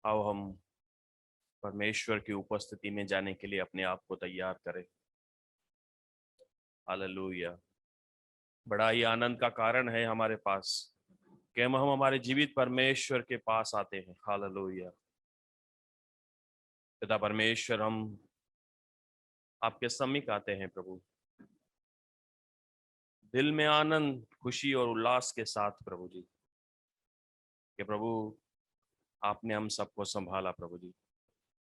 आओ हम परमेश्वर की उपस्थिति में जाने के लिए अपने आप को तैयार करें। हालेलुया। बड़ा ही आनंद का कारण है हमारे पास कि हम हमारे जीवित परमेश्वर के पास आते हैं। हालेलुया। पिता परमेश्वर, हम आपके समीप आते हैं प्रभु, दिल में आनंद, खुशी और उल्लास के साथ प्रभु जी, कि प्रभु आपने हम सबको संभाला प्रभु जी।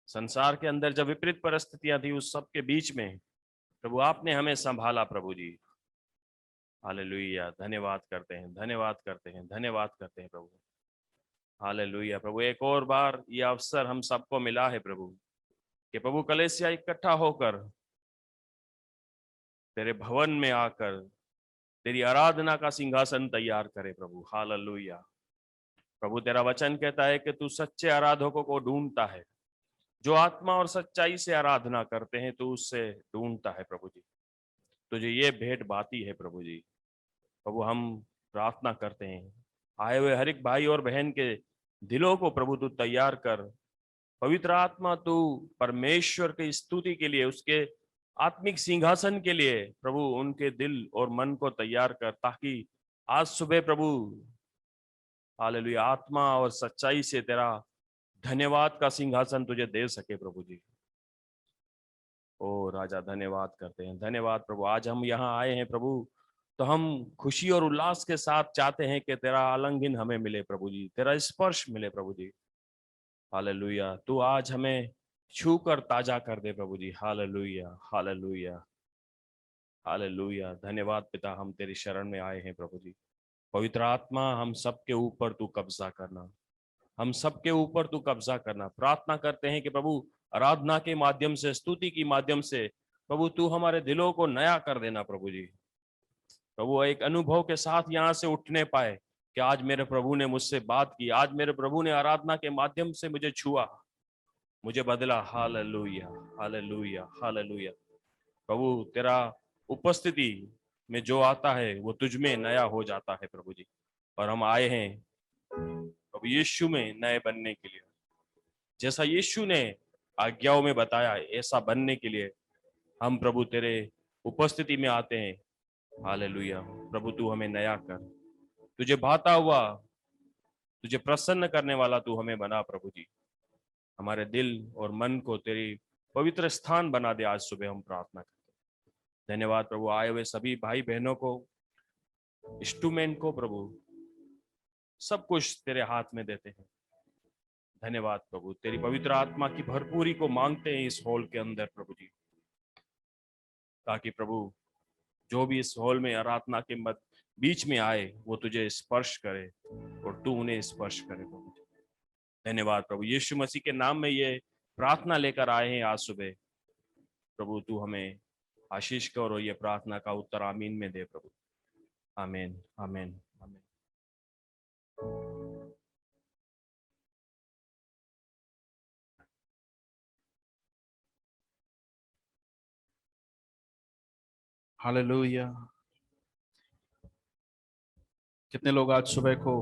संसार के अंदर जब विपरीत परिस्थितियां थी, उस सब के बीच में प्रभु आपने हमें संभाला प्रभु जी। हालेलुया। धन्यवाद करते हैं, धन्यवाद करते हैं, धन्यवाद करते हैं प्रभु। हालेलुया प्रभु, एक और बार ये अवसर हम सबको मिला है प्रभु, कि प्रभु कलीसिया इकट्ठा होकर तेरे भवन में आकर तेरी आराधना का सिंहासन तैयार करे प्रभु। हालेलुया प्रभु, तेरा वचन कहता है कि तू सच्चे आराधकों को ढूंढता है, जो आत्मा और सच्चाई से आराधना करते हैं तू उससे ढूंढता है प्रभु जी। तुझे ये भेंट बाती है प्रभु जी। प्रभु हम प्रार्थना करते हैं, आए हुए हर एक भाई और बहन के दिलों को प्रभु तू तैयार कर। पवित्र आत्मा तू परमेश्वर की स्तुति के लिए, उसके आत्मिक सिंहासन के लिए प्रभु उनके दिल और मन को तैयार कर, ताकि आज सुबह प्रभु हालेलुया आत्मा और सच्चाई से तेरा धन्यवाद का सिंहासन तुझे दे सके प्रभु जी। ओ राजा, धन्यवाद करते हैं, धन्यवाद प्रभु। आज हम यहाँ आए हैं प्रभु, तो हम खुशी और उल्लास के साथ चाहते हैं कि तेरा आलिंगन हमें मिले प्रभु जी, तेरा स्पर्श मिले प्रभु जी। हालेलुया, तू आज हमें छू कर ताजा कर दे प्रभु जी। Hallelujah, hallelujah, hallelujah. धन्यवाद पिता, हम तेरी शरण में आए हैं प्रभु जी। पवित्र आत्मा, हम सबके ऊपर तू कब्जा करना, हम सबके ऊपर तू कब्जा करना। प्रार्थना करते हैं कि प्रभु आराधना के माध्यम से, स्तुति के माध्यम से प्रभु तू हमारे दिलों को नया कर देना प्रभु जी। प्रभु एक अनुभव के साथ यहाँ से उठने पाए कि आज मेरे प्रभु ने मुझसे बात की, आज मेरे प्रभु ने आराधना के माध्यम से मुझे छुआ, मुझे बदला। Hallelujah, hallelujah, hallelujah. प्रभु तेरा उपस्थिति में जो आता है वो तुझ में नया हो जाता है प्रभु जी। और हम आए हैं प्रभु यीशु में नए बनने के लिए, जैसा यीशु ने आज्ञाओं में बताया ऐसा बनने के लिए हम प्रभु तेरे उपस्थिति में आते हैं। हालेलुया प्रभु, तू हमें नया कर, तुझे भाता हुआ, तुझे प्रसन्न करने वाला तू हमें बना प्रभु जी। हमारे दिल और मन को तेरी पवित्र स्थान बना दे। आज सुबह हम प्रार्थना करते हैं। धन्यवाद प्रभु, आए हुए सभी भाई बहनों को, इंस्ट्रूमेंट को प्रभु, सब कुछ तेरे हाथ में देते हैं। धन्यवाद प्रभु, तेरी पवित्र आत्मा की भरपूरी को मांगते हैं इस हॉल के अंदर प्रभु जी, ताकि प्रभु जो भी इस हॉल में आराधना के बीच में आए वो तुझे स्पर्श करे और तू उन्हें स्पर्श करे प्रभु। धन्यवाद प्रभु, यीशु मसीह के नाम में ये प्रार्थना लेकर आए हैं आज सुबह प्रभु, तू हमें आशीष कर और ये प्रार्थना का उत्तर आमीन में दे प्रभु। आमीन, आमीन, आमीन। हालेलुया। कितने लोग आज सुबह को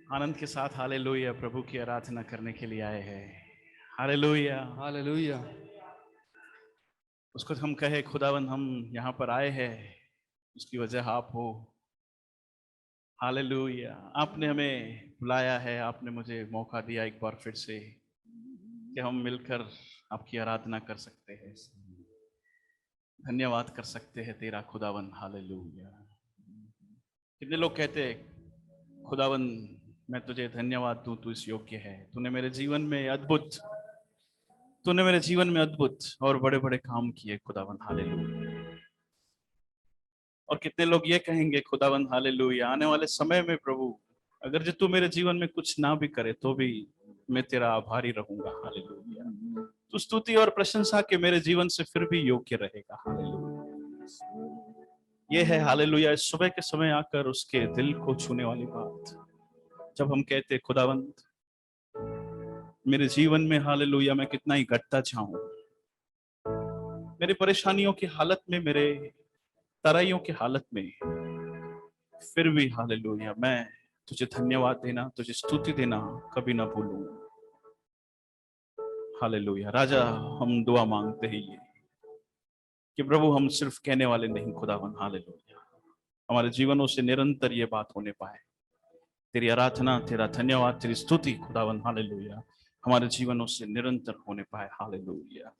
आनंद के साथ हालेलुया प्रभु की आराधना करने के लिए आए हैं। Hallelujah, hallelujah. उसको हम कहे खुदावन हम यहाँ पर आए हैं, उसकी वजह आप हो। हालेलुया, आपने हमें बुलाया है, आपने मुझे मौका दिया एक बार फिर से कि हम मिलकर आपकी आराधना कर सकते हैं, धन्यवाद कर सकते हैं तेरा खुदावन। हालेलुया। कितने लोग कहते हैं खुदावन मैं तुझे धन्यवाद दूं, तू इस योग्य है, तूने मेरे जीवन में अद्भुत और बड़े बड़े काम किए खुदावन। हालेलुया। और कितने लोग ये कहेंगे खुदावन हालेलुया आने वाले समय में प्रभु अगर जो तू मेरे जीवन में कुछ ना भी करे तो भी मैं तेरा आभारी रहूंगा। हालेलुया, तू स्तुति और प्रशंसा के मेरे जीवन से फिर भी योग्य रहेगा। हालेलुया, ये है हालेलुया इस सुबह के समय आकर उसके दिल को छूने वाली बात, जब हम कहते खुदावंत मेरे जीवन में हालेलुया मैं कितना ही घटता जाऊं, मेरी परेशानियों की हालत में, मेरे तराइयों की हालत में, फिर भी हालेलुया मैं तुझे धन्यवाद देना, तुझे स्तुति देना कभी ना भूलूं। हालेलुया। राजा, हम दुआ मांगते हैं ये कि प्रभु हम सिर्फ कहने वाले नहीं खुदावन, हालेलुया, हमारे जीवनों से निरंतर ये बात होने पाए। तेरी आराधना, तेरा धन्यवाद, तेरी स्तुति खुदावन, हालेलुया, हमारे जीवनों से निरंतर होने पाए। हालेलुया।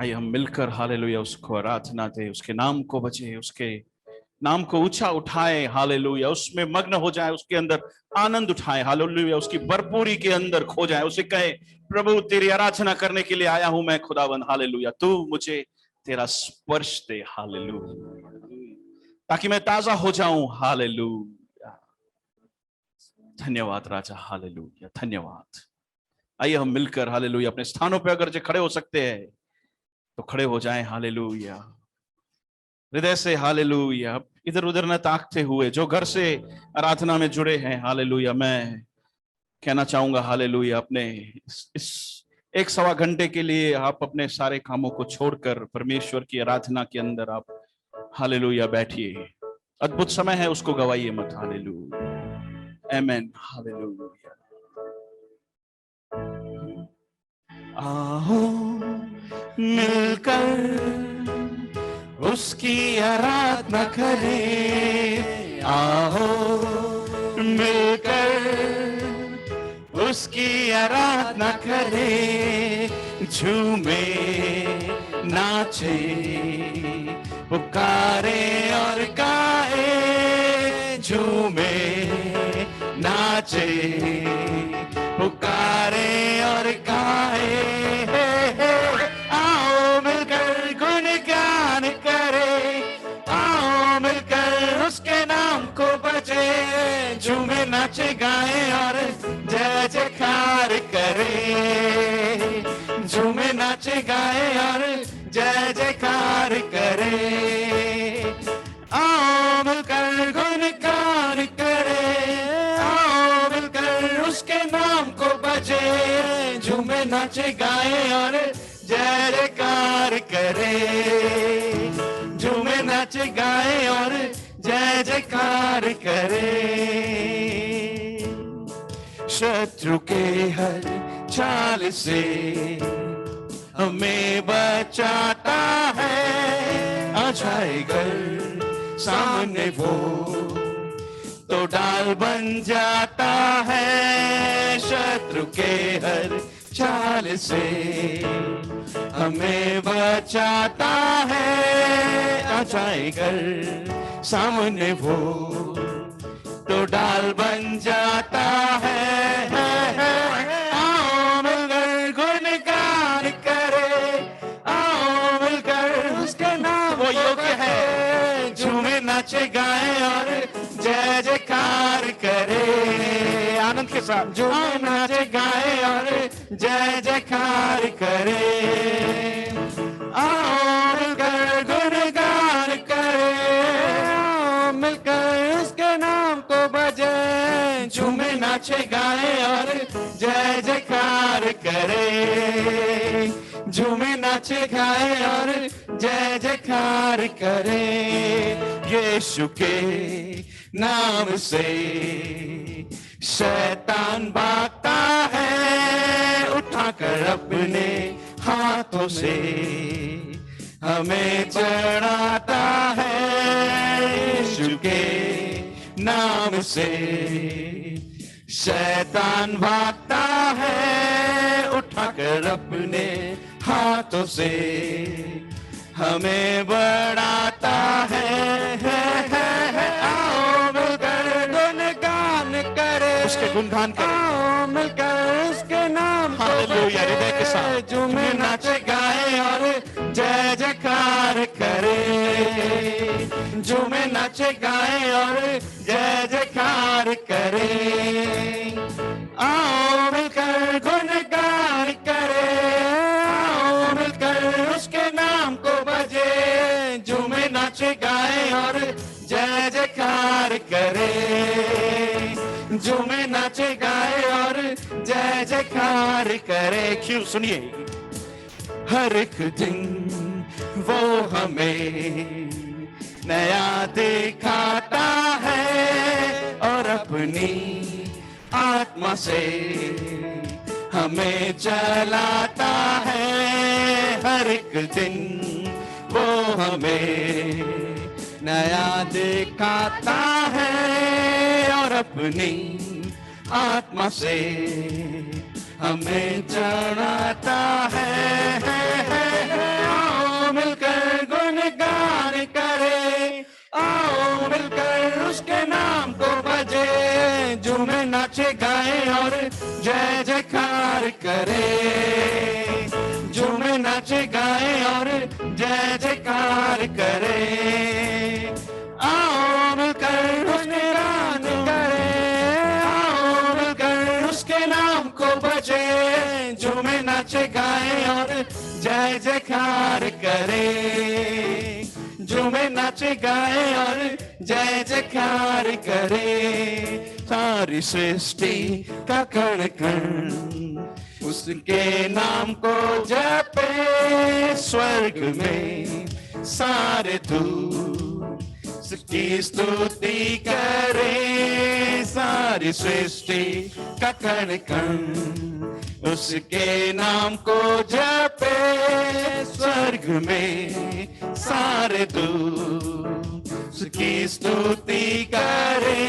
आइए हम मिलकर हालेलुया उसको आराधना दे, उसके नाम को बचे, उसके नाम को ऊंचा उठाए। हालेलुया। उसमें मग्न हो जाए, उसके अंदर आनंद उठाए। हालेलुया। उसकी भरपूरी के अंदर खो जाए। उसे कहे, प्रभु तेरी आराधना करने के लिए आया हूं मैं खुदावन, हालेलुया, तू मुझे तेरा स्पर्श दे। हालेलुया। ताकि मैं ताजा हो जाऊं। हालेलुया। धन्यवाद राजा, हालेलुया, धन्यवाद। आइए हम मिलकर हालेलुया अपने स्थानों पे अगर जो खड़े हो सकते हैं तो खड़े हो जाएं। हालेलुया। हृदय से हालेलुया, इधर उधर न ताकते हुए जो घर से आराधना में जुड़े हैं, हालेलुया, मैं कहना चाहूंगा हालेलुया, अपने इस 1-1.25 घंटे के लिए आप अपने सारे कामों को छोड़कर परमेश्वर की आराधना के अंदर आप हालेलुया बैठिए। अद्भुत समय है, उसको गवाइए मत। हालेलुया। आमेन। हालेलुया। आओ मिलकर उसकी आराधना करें। आओ मिलकर उसकी आराधना करें। झूमे नाचे पुकारे और गाए। झूमे नाचे पुकारे और गाए। आओ मिलकर गुणगान करे। आओ मिलकर उसके नाम को बजे। झूमे नाचे गाए और जय जयकार करे। झूमे नाचे गाए और जय जयकार करे। आओ मिलकर गुणगान करे। आओ मिलकर उसके नाम को बजे। झूमे नाचे गाए और जय जयकार करे। झूमे नाचे गाए और जय जयकार करे। शत्रु के हर चाल से हमें बचाता है। आ जाएगा सामने वो तो डाल बन जाता है। शत्रु के हर चाल से हमें बचाता है। आ जाएगा सामने वो तो डाल बन जाता है। आओ मिलकर गुणगान करे। आओ मिलकर उसके नाम वो योग्य है। झूमे नाचे गाए और जय जयकार करे। आनंद के साथ झूमे नाचे गाए और जय जयकार करे। आओ मिलकर गुणगान करे। आओ मिलकर उसके नाम को बजे। झूमे नाचे गाए और जय जयकार करे। झूमे नाचे गाए और जय जयकार करे। यीशु के नाम से शैतान भागता है। उठाकर अपने हाथों से हमें चढ़ाता है। यीशु के नाम से शैतान भागता है। उठाकर अपने हाथों से हमें बढ़ाता है। आओ मिलकर गुणगान करे। उसके गुणगान करे। आओ मिलकर उसके नाम हालेलुया हृदय के साथ झूमे नाचे गाए और जय जयकार करे। झूमे नाचे गाए और जय जयकार करे। आओ मिलकर गुणगान करे। आओ मिलकर उसके नाम को बजे। झूमे नाचे गाए और जय जयकार करे। झूमे नाचे गाए और जय जयकार करे। क्यों? सुनिए, हर एक दिन वो हमें नया दिखाता है अपनी आत्मा से हमें चलाता है हर एक दिन, वो हमें नया दिखाता है और अपनी आत्मा से हमें चढ़ाता है। आओ मिलकर गुणगान करे, आओ मिलकर उसके नाम को बजे, झूमे नाचे गाए और जय जयकार करे, झूमे नाचे गाए और जय जयकार करे। आओ मिलकर उसके गान करे, आओ मिलकर उसके नाम को बजे, झूमे नाचे गाए और जय जयकार करे, झूमे नाचे गाए और जय जयकार करे। सारी सृष्टि का कण कण उसके नाम को जपे, स्वर्ग में सारे दूत उसकी स्तुति करे। सारी सृष्टि का कण कण उसके नाम को जपे, स्वर्ग में सारे दूत उसकी स्तुति करे।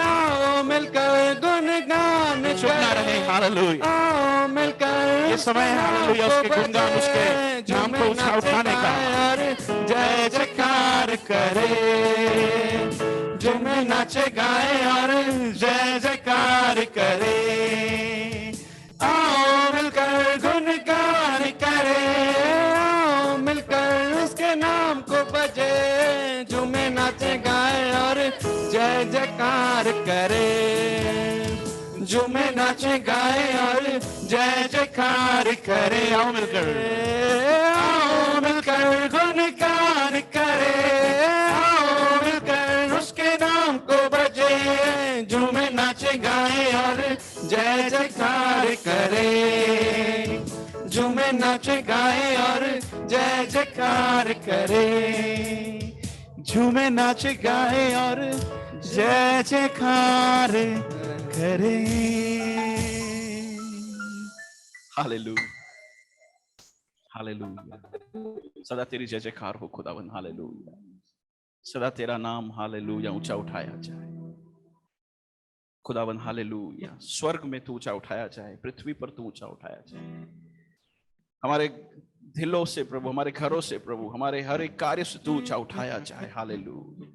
आओ मिलकर गुणगान छुपना रहे, हालेलुया। आओ मिलकर ये समय है हालेलुया उसके गुणगान, उसके नाम को उठाने का, जय जयकार करे, झूमे नाचे गाए और जय जयकार करे। आओ मिलकर गुणगान करे, आओ मिलकर उसके नाम को बजे, झूमे नाचे गाए और जय जयकार करे, झूमे नाचे गाए और जय जयकार करे। आओ मिलकर, आओ मिलकर गुणगान करे, आओ मिलकर उसके नाम को बजे, झूमे नाचे गाए और जय जयकार करे, झूमे नाचे गाए और जय जयकार करे, झूमे नाचे गाए और जय जयकार करे। Hallelujah, hallelujah. सदा तेरी जय जयकार हो खुदावन, हालेलुया। सदा तेरा नाम हालेलुया ऊंचा उठाया जाए खुदावन, हालेलुया। स्वर्ग में तू ऊंचा उठाया जाए, पृथ्वी पर तू ऊंचा उठाया जाए। हमारे दिलों से प्रभु, हमारे घरों से प्रभु, हमारे हर एक कार्य से तू ऊंचा उठाया जाए, हालेलुया।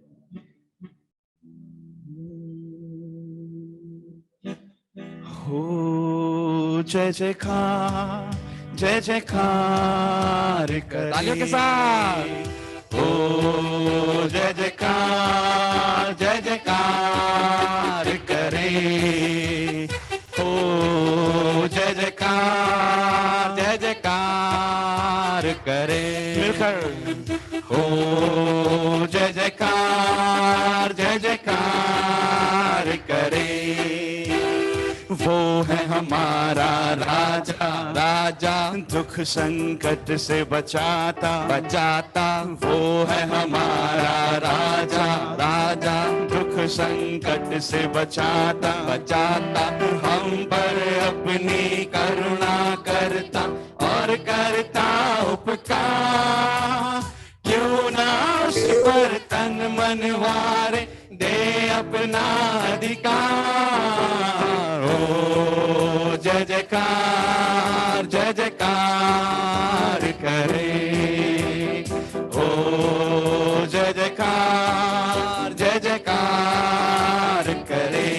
हो जय जयकार, जय जयकार करे, तालियों के साथ। हो जय जयकार, जय जयकार करे, हो जय जयकार, जय जयकार करे। मिलकर हो जय जयकार, जय जयकार करे। वो है हमारा राजा, राजा दुख संकट से बचाता, बचाता। वो है हमारा राजा, राजा दुख संकट से बचाता, बचाता। हम पर अपनी करुणा करता और करता उपकार, क्यों ना उस पर तन मन वारे दे अपना अधिकार। ओ जय जयकार, जय जयकार करे, ओ जय जयकार, जय जयकार करे।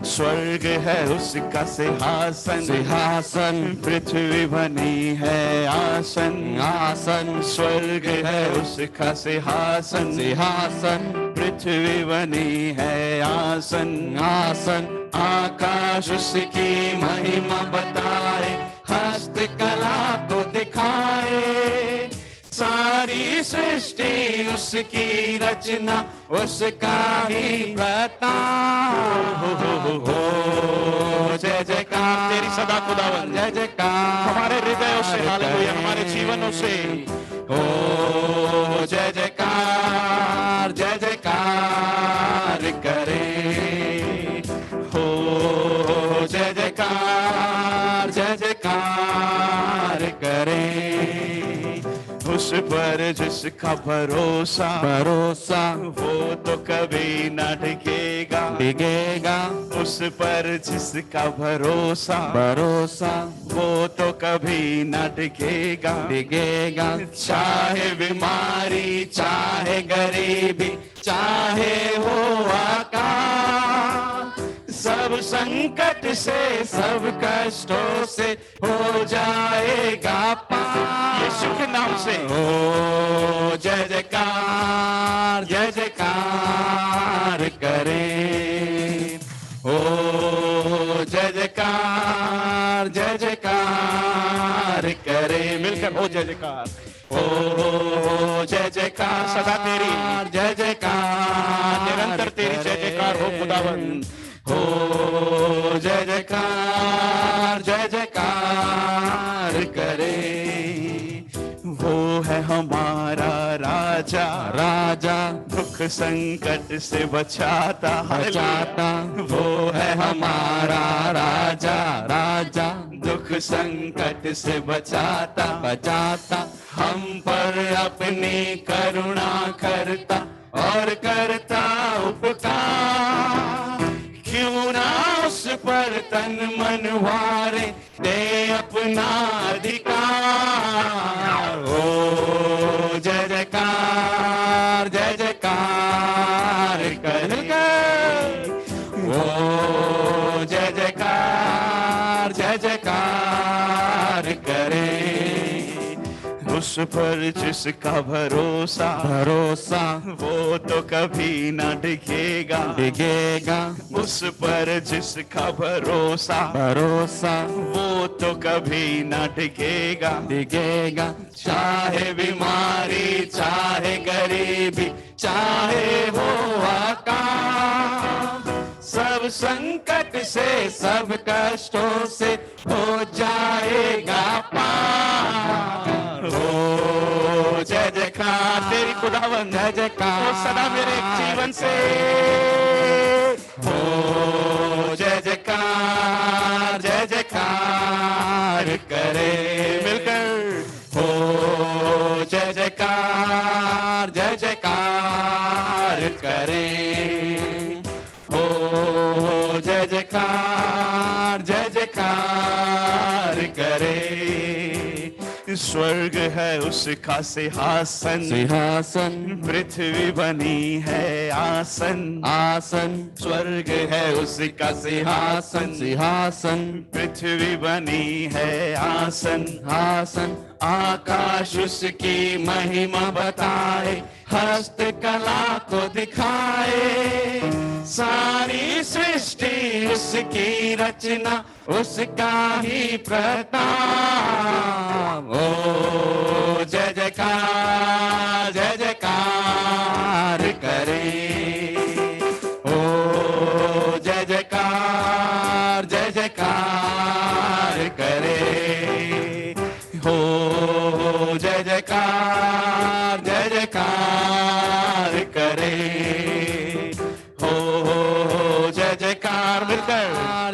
स्वर्ग है उसका सिंहासन, सिंहासन। पृथ्वी बनी है आसन, आसन। स्वर्ग है उसका सिंहासन, सिंहासन। पृथ्वी बनी है आसन, आसन। आकाश उसकी महिमा बताए, हस्तकला को दिखाए। सारी सृष्टि उसकी रचना, उसका ही प्रताप। हो जय जयकार तेरी सदा खुदावन, जय जयकार हमारे हृदयों से, हालेलुया, हमारे जीवनों से। हो जय जयकार, जय जयकार जय जयकार करें। उस पर जिसका भरोसा भरोसा वो तो कभी न डिगेगा, डिगेगा। उस पर जिसका भरोसा भरोसा वो तो कभी न डिगेगा, डिगेगा। चाहे बीमारी चाहे गरीबी चाहे हो आकाश, सब संकट से सब कष्टों से हो जाएगा पार यीशु के नाम से। ओ जय जयकार जय जयकार करें। ओ जय जयकार जय जयकार करें। मिलकर हो जय जयकार। ओ जय जयकार सदा तेरी जय जयकार, निरंतर तेरी जय जयकार हो खुदावन। हो जय जयकार जय जयकार करे। वो है हमारा राजा, राजा दुख संकट से बचाता बचाता। वो है हमारा राजा, राजा दुख संकट से बचाता, बचाता। हम पर अपनी करुणा करता और करता उपकार। क्यों ना उस पर तन मन वारे दे अपना अधिकार। ओ जय जयकार जय जयकार करें। ओ जय जयकार जय जयकार करें। उस पर जिसका भरोसा भरोसा वो तो कभी ना डिगेगा, डिगेगा। उस पर जिसका भरोसा भरोसा वो तो कभी ना डिगेगा, डिगेगा। चाहे बीमारी चाहे गरीबी चाहे हो आकाश, सब संकट से सब कष्टों से हो जाएगा पार। हो जय जयकार तेरी खुदावन जय जयकार हो सदा मेरे जीवन से। हो जय जयकार जय जयकार करे। मिलकर हो जय जयकार जय जयकार करे। हो जय जयकार जय जयकार करे। स्वर्ग है उसका सिंहासन, सिंहासन पृथ्वी बनी है आसन, आसन। स्वर्ग है उसका सिंहासन, सिंहासन पृथ्वी बनी है आसन, आसन। आकाश उसकी महिमा बताए, हस्तकला को दिखाए, सारी सृष्टि उसकी रचना उसका ही प्रताप। ओ जय जयकार जय जयकार करें। ओ जय जयकार जय जयकार करें। हो जय जयकार जय जयकार करें। हो जय जयकार मिलकर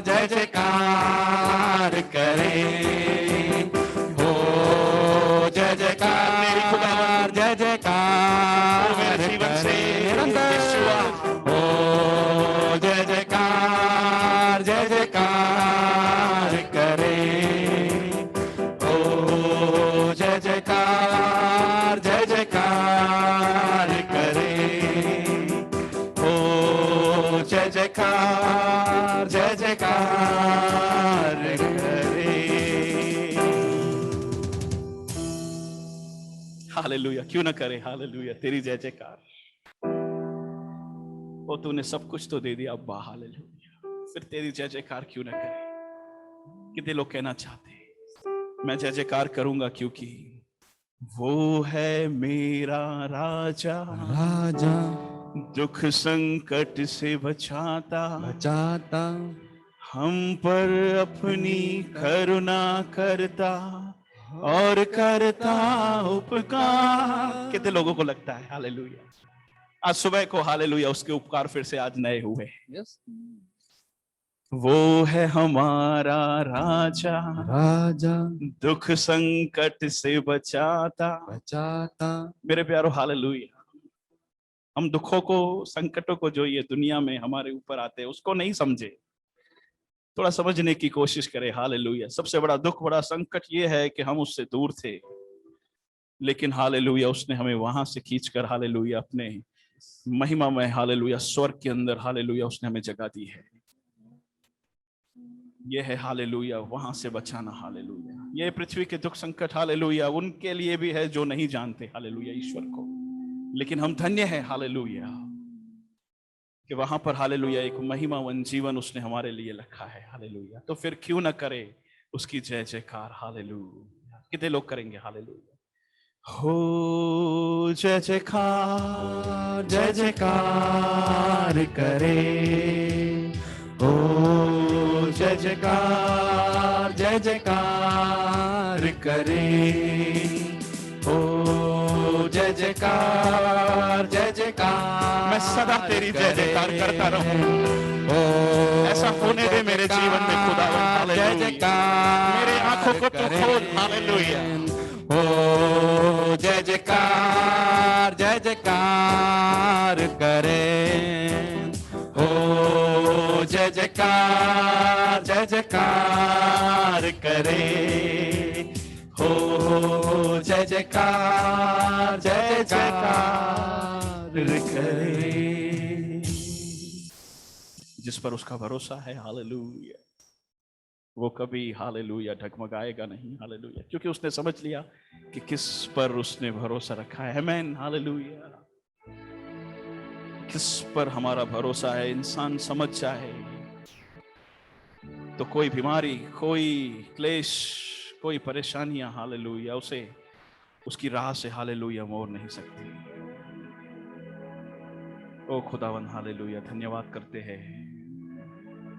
जय जयकार करें। हो जय जयकार मेरी खुदावन जय जयकार मेरे जीवन से निरंतर। हो जय जयकार जय जयकार करें। हो जय जयकार जय जयकार करें। हो जय जयकार जय जयकार करें। हालेलुया क्यों ना करे। हालेलुया तेरी जय जयकार। ओ तूने सब कुछ तो दे दिया अब्बा। हालेलुया फिर तेरी जय जयकार क्यों ना करे। कितने लोग कहना चाहते हैं मैं जय जयकार करूंगा क्योंकि वो है मेरा राजा, राजा दुख संकट से बचाता, बचाता। हम पर अपनी करुणा करता और करता उपकार। कितने लोगों को लगता है हालेलुया आज सुबह को हालेलुया उसके उपकार फिर से आज नए हुए। वो है हमारा राजा, राजा दुख संकट से बचाता। बचाता। मेरे प्यारो हालेलुया। हम दुखों को, संकटों को जो ये दुनिया में हमारे ऊपर आते हैं उसको नहीं समझे, थोड़ा समझने की कोशिश करें। हालेलुया। सबसे बड़ा दुख, बड़ा संकट ये है कि हम उससे दूर थे, लेकिन हालेलुया उसने हमें वहां से खींचकर हालेलुया अपने महिमा में हालेलुया स्वर्ग के अंदर हालेलुया उसने हमें जगह दी है। ये है हालेलुया वहां से बचाना। हालेलुया। ये पृथ्वी के दुख संकट हालेलुया उनके लिए भी है जो नहीं जानते हालेलुया ईश्वर को, लेकिन हम धन्य हैं हालेलुया कि वहां पर हालेलुया एक महिमावन जीवन उसने हमारे लिए रखा है। हालेलुया। तो फिर क्यों ना करे उसकी जय जयकार। हालेलुया। कितने लोग करेंगे हालेलुया। हो जय जयकार, जय जयकार करे। ओ जय जयकार, जय जयकार करे। ओ जय जयकार, जय जयकार। मैं सदा तेरी जय जयकार करता रहूं। ओ ऐसा होने दे मेरे जीवन में खुदावन। हालेलुया। जय जयकार। मेरे आंखों को तू खोल। हालेलुया। ओ जय जयकार, जय जयकार करे। ओ जय जयकार, जय जयकार करे। हो जय जयकार, जय जयकार करे। जिस पर उसका भरोसा है हालेलुया वो कभी हालेलुया डगमगाएगा नहीं। हालेलुया। क्योंकि उसने समझ लिया कि किस पर उसने भरोसा रखा है। आमीन। हालेलुया। किस पर हमारा भरोसा है। इंसान समझ जाए तो कोई बीमारी, कोई क्लेश, कोई परेशानियां हालेलुया उसे उसकी राह से हालेलुया मोड़ नहीं सकती। ओ खुदावन हालेलुया धन्यवाद करते हैं,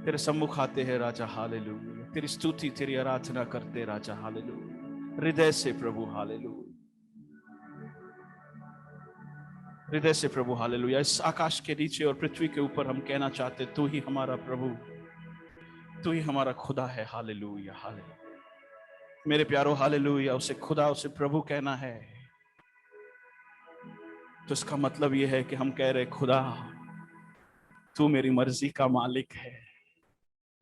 तेरे सम्मुख आते हैं राजा। हालेलुया। तेरी स्तुति, तेरी आराधना करते राजा। हालेलुया। हृदय से प्रभु। हालेलुया। हृदय से प्रभु। हालेलुया। इस आकाश के नीचे और पृथ्वी के ऊपर हम कहना चाहते तू ही हमारा प्रभु, तू ही हमारा खुदा है। हालेलुया। हालेलुया। मेरे प्यारो हालेलुया उसे खुदा, उसे प्रभु कहना है तो इसका मतलब यह है कि हम कह रहे खुदा तू मेरी मर्जी का मालिक है,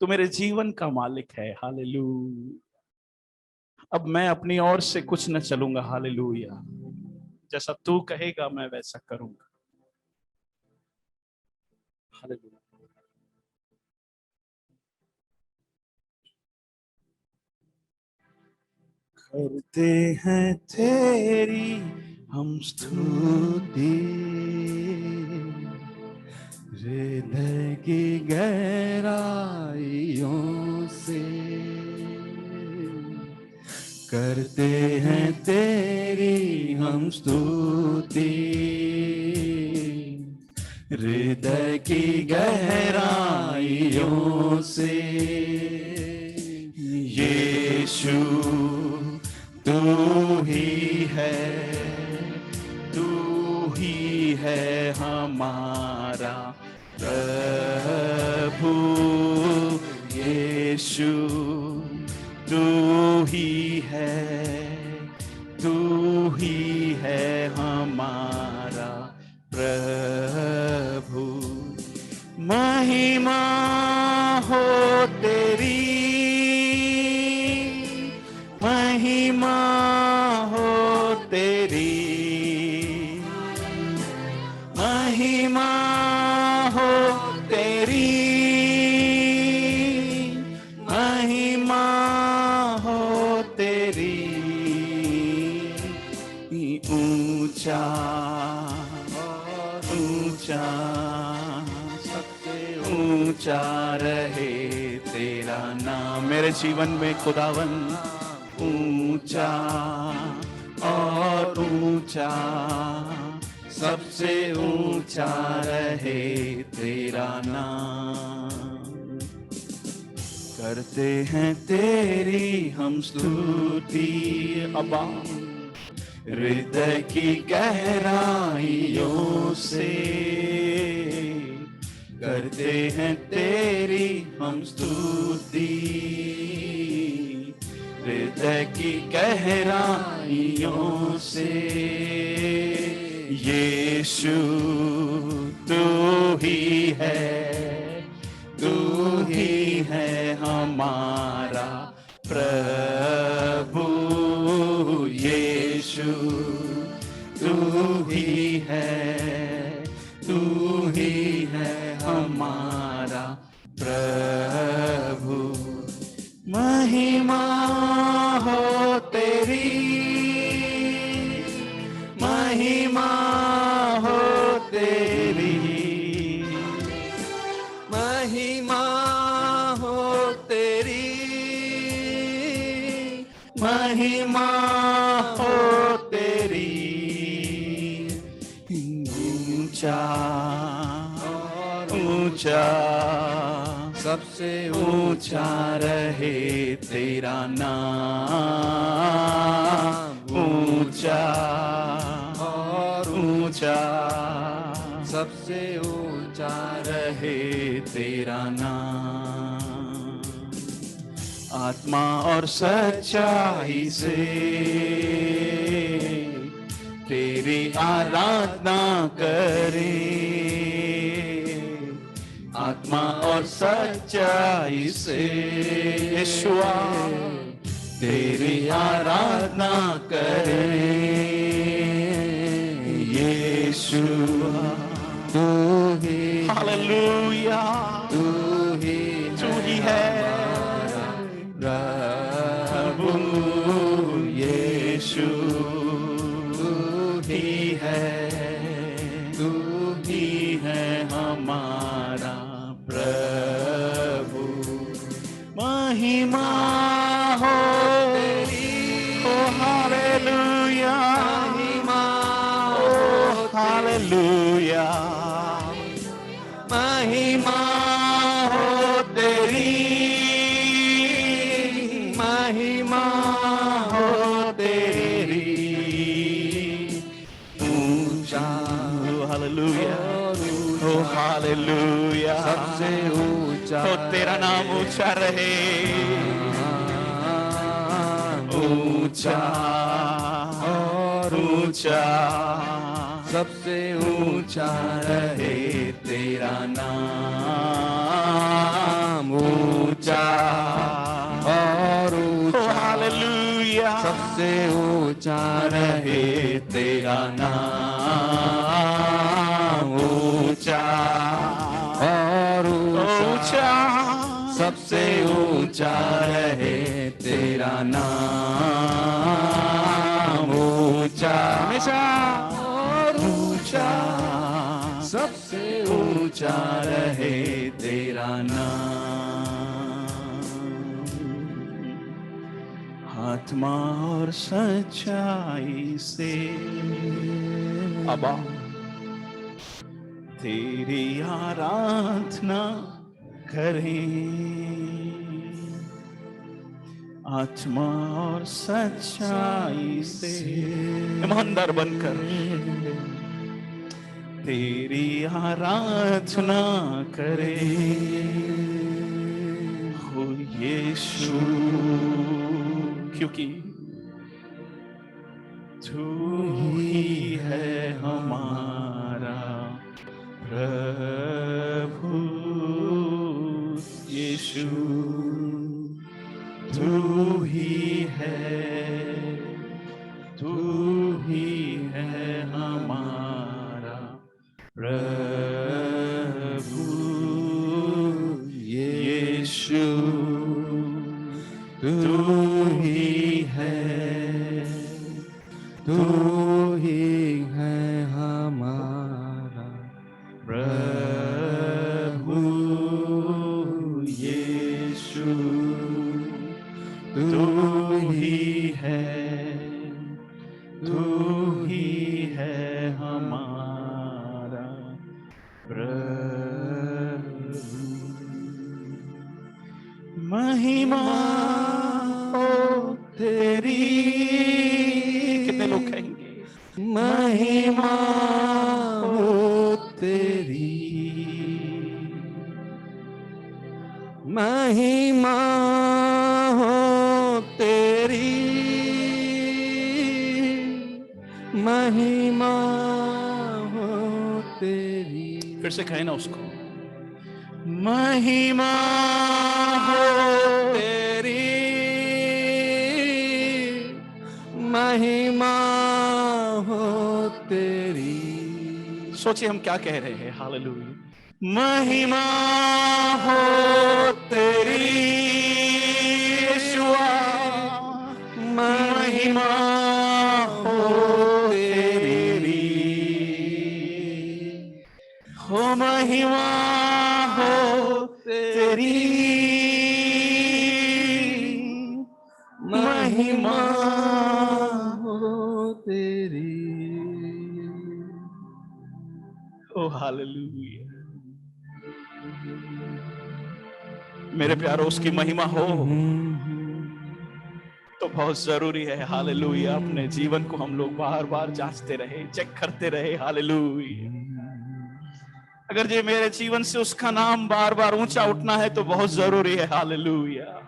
तू मेरे जीवन का मालिक है। हालेलुया। अब मैं अपनी ओर से कुछ न चलूंगा। हालेलुया। जैसा तू कहेगा मैं वैसा करूंगा। हालेलुया। करते हैं तेरी हम स्तुति, हृदय की गहराइयों से करते हैं तेरी हम स्तुति। हृदय की गहराइयों से यीशु तू ही है, तू ही है हमारा प्रभु। यीशु तू ही है, तू ही है हमारा प्रभु। महिमा हो तेरी, महिमा हो तेरी, महिमा हो तेरी, महिमा हो तेरी। ऊंचा ऊंचा सबसे ऊंचा रहे तेरा नाम मेरे जीवन में खुदावन। ऊंचा और ऊंचा सबसे ऊंचा रहे तेरा नाम। करते हैं तेरी हम स्तुति अब्बा, हृदय की गहराइयों से करते हैं तेरी हम स्तुति, हृदय की गहराइयों से। यीशु तू ही है हमारा प्रभु। यीशु तू ही है हमारा प्रभु। महिमा हो तेरी, महिमा हो तेरी, महिमा हो तेरी, महिमा हो तेरी। ऊंचा ऊंचा सबसे ऊंचा रहे तेरा नाम, ऊंचा और ऊंचा सबसे ऊंचा रहे तेरा नाम। आत्मा और सच्चाई से तेरी आराधना करें, आत्मा और सच्चाई से यीशुआ तेरी आराधना करें। यीशुआ तू ही, हालेलुया, तू ही है प्रभु। यीशु तू ही है हमारा प्रभु। महिमा हो तेरी, ओ हालेलुया, महिमा हो हालेलुया, महिमा हो तेरी, महिमा हो तेरी। ऊंचा हालेलुया, ओ हालेलुया, सबसे ऊंचा हो तेरा नाम ऊंचा रहे, ऊंचा और ऊंचा सबसे ऊंचा रहे तेरा नाम, ऊंचा और ऊंचा हालेलुया सबसे ऊंचा रहे तेरा नाम, ऊंचा और ऊंचा सबसे ऊंचा रहे तेरा नाम, ऊंचा हमेशा और ऊंचा सबसे ऊंचा रहे तेरा नाम। आत्मा और सच्चाई से अबा तेरी आराधना करें, आत्मा और सच्चाई से ईमानदार बनकर तेरी आराधना करें। हो यीशु क्योंकि तू ही है हमारा प्रभु। यीशु तू ही है हमारा प्रभु। यीशु तू ही है हमारा प्रभु। यीशु तू ही है हमारा प्रभु। महिमा हो तेरी, कितने लोग कहेंगे महिमा हो तेरी, महिमा हो तेरी। फिर से कहे ना उसको, महिमा हो तेरी, महिमा हो तेरी। सोचिए हम क्या कह रहे हैं। हालेलुया। महिमा हो तेरी यीशुआ, महिमा हो तेरी, हो महिमा हो तेरी, महिमा हो तेरी। ओ हालेलुया। मेरे प्यारो, उसकी महिमा हो तो बहुत जरूरी है। हालेलुया। अपने जीवन को हम लोग बार बार जांचते रहे, चेक करते रहे। हालेलुया। अगर ये मेरे जीवन से उसका नाम बार बार ऊंचा उठना है तो बहुत जरूरी है। हालेलुया।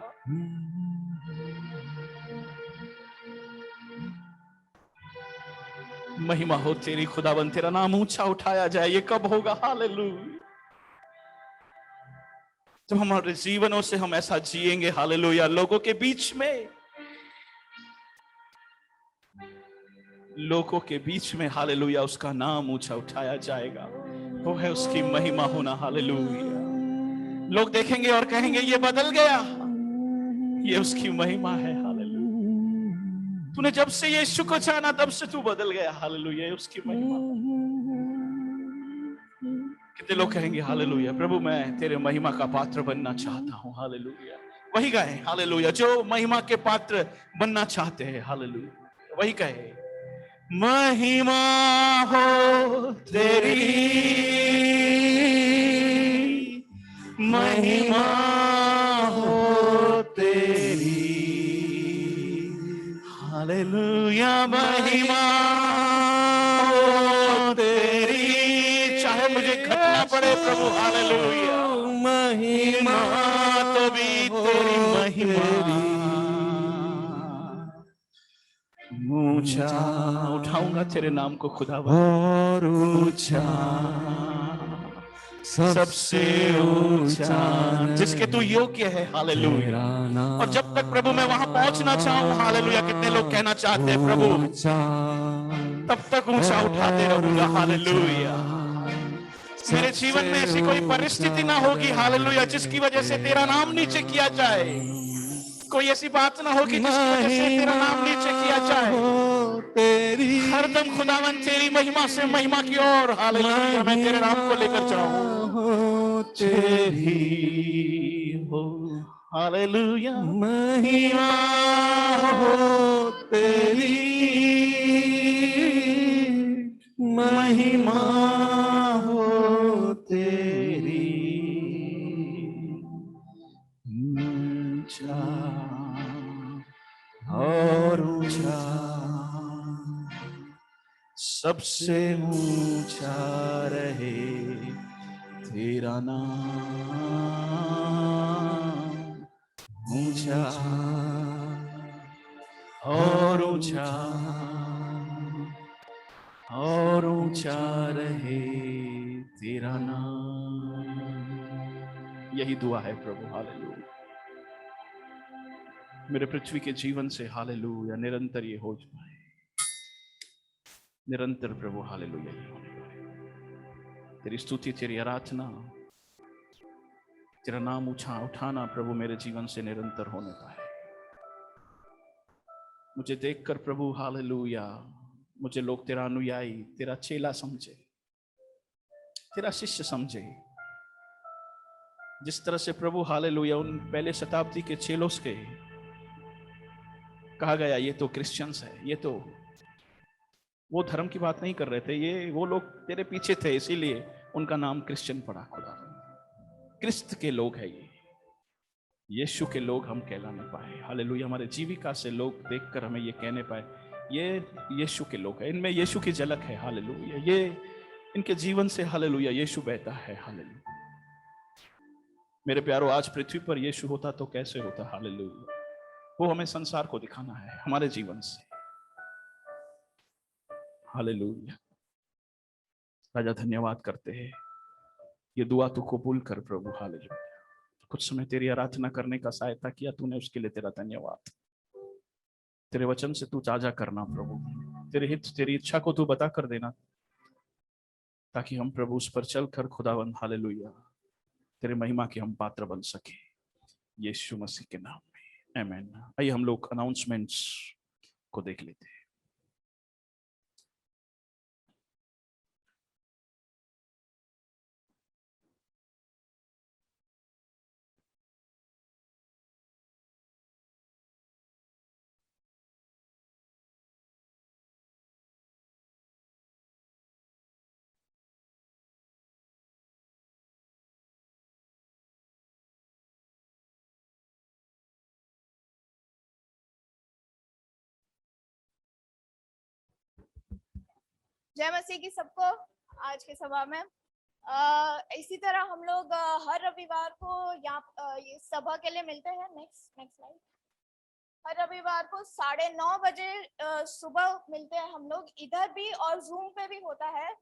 महिमा हो तेरी खुदावन, तेरा नाम ऊंचा उठाया जाए। ये कब होगा? हालेलुया। जब हमारे जीवनों से हम ऐसा जिएंगे। हालेलुया। लोगों के बीच में, लोगों के बीच में हालेलुया उसका नाम ऊंचा उठाया जाएगा। वो है उसकी महिमा होना। हालेलुया। लोग देखेंगे और कहेंगे ये बदल गया, ये उसकी महिमा है। हालेलुया। तूने जब से यीशु को जाना तब से तू बदल गया। हालेलुया। ये उसकी महिमा। कितने लोग कहेंगे हालेलुया, प्रभु मैं तेरे महिमा का पात्र बनना चाहता हूं। हालेलुया। वही कहे हालेलुया जो महिमा के पात्र बनना चाहते हैं। हालेलुया। वही कहे, महिमा हो तेरी, महिमा हो तेरी, हालेलुया। महिमा हो तेरी। चाहे मुझे घटना पड़े प्रभु। हालेलुया। महिमा तो भी तेरी महिमा ऊंचा उठाऊंगा तेरे नाम को खुदावन। और ऊंचा, सबसे ऊंचा जिसके तू योग्य है। हालेलुया। और जब तक प्रभु मैं वहां पहुंचना चाहूं। हालेलुया। कितने लोग कहना चाहते हैं प्रभु तब तक ऊंचा उठाते रहूंगा। हालेलुया। मेरे जीवन में ऐसी कोई परिस्थिति ना होगी। हालेलुया। जिसकी वजह से तेरा नाम नीचे किया जाए। कोई ऐसी बात ना होगी जिसकी वजह से तेरा नाम नीचे किया जाए। तेरी हरदम खुदावन तेरी महिमा से महिमा की ओर। हालेलुया। मैं तेरे नाम को लेकर जाऊं। तेरी हो हालेलुया। महिमा हो तेरी, महिमा हो तेरी, ऊंचा और ऊंचा, सबसे ऊंचा रहे तेरा नाम। ऊंचा और ऊंचा और ऊंचा रहे तेरा नाम। यही दुआ है प्रभु। हालेलुया। मेरे पृथ्वी के जीवन से हालेलुया निरंतर ये हो जाए। निरंतर प्रभु हालेलुया ये होने पाए। तेरी स्तुति, तेरी आराधना, तेरा नाम ऊंचा उठाना प्रभु मेरे जीवन से निरंतर होने पाए। मुझे देखकर प्रभु हालेलुया मुझे लोग तेरा अनुयायी, तेरा चेला समझे, तेरा शिष्य समझे। जिस तरह से प्रभु हालेलुया उन पहले शताब्दी के चेलों के कहा गया ये तो क्रिश्चियंस है, ये तो वो धर्म की बात नहीं कर रहे थे, ये वो लोग तेरे पीछे थे इसीलिए उनका नाम क्रिश्चियन पड़ा। खुदा क्रिस्त के लोग है ये, यीशु के लोग हम कहलाने पाए। हालेलुया। हमारे जीविका से लोग देखकर हमें ये कहने पाए ये यीशु के लोग है, इनमें यीशु की झलक है। हालेलुया। ये इनके जीवन से हालेलुया यीशु बहता है। हालेलुया। मेरे प्यारो आज पृथ्वी पर यीशु होता तो कैसे होता? हालेलुया। वो हमें संसार को दिखाना है हमारे जीवन से। हालेलुया। राजा धन्यवाद करते हैं, ये दुआ तू कबूल कर प्रभु। हालेलुया। कुछ समय तेरी आराधना करने का सहायता किया तूने, उसके लिए तेरा धन्यवाद। तेरे वचन से तू ताजा करना प्रभु, तेरे हित तेरी इच्छा को तू बता कर देना, ताकि हम प्रभु उस पर चल कर खुदावंद हालेलुया तेरे महिमा के हम पात्र बन सके, यीशु मसीह के नाम में, आमीन। आइए हम लोग अनाउंसमेंट्स को देख लेते हैं। जय मसीह की सबको। आज के सभा में इसी तरह हम लोग हर रविवार को यहाँ ये सभा के लिए मिलते हैं। Next slide. हर रविवार को 9:30 बजे सुबह मिलते हैं हम लोग, इधर भी और जूम पे भी होता है।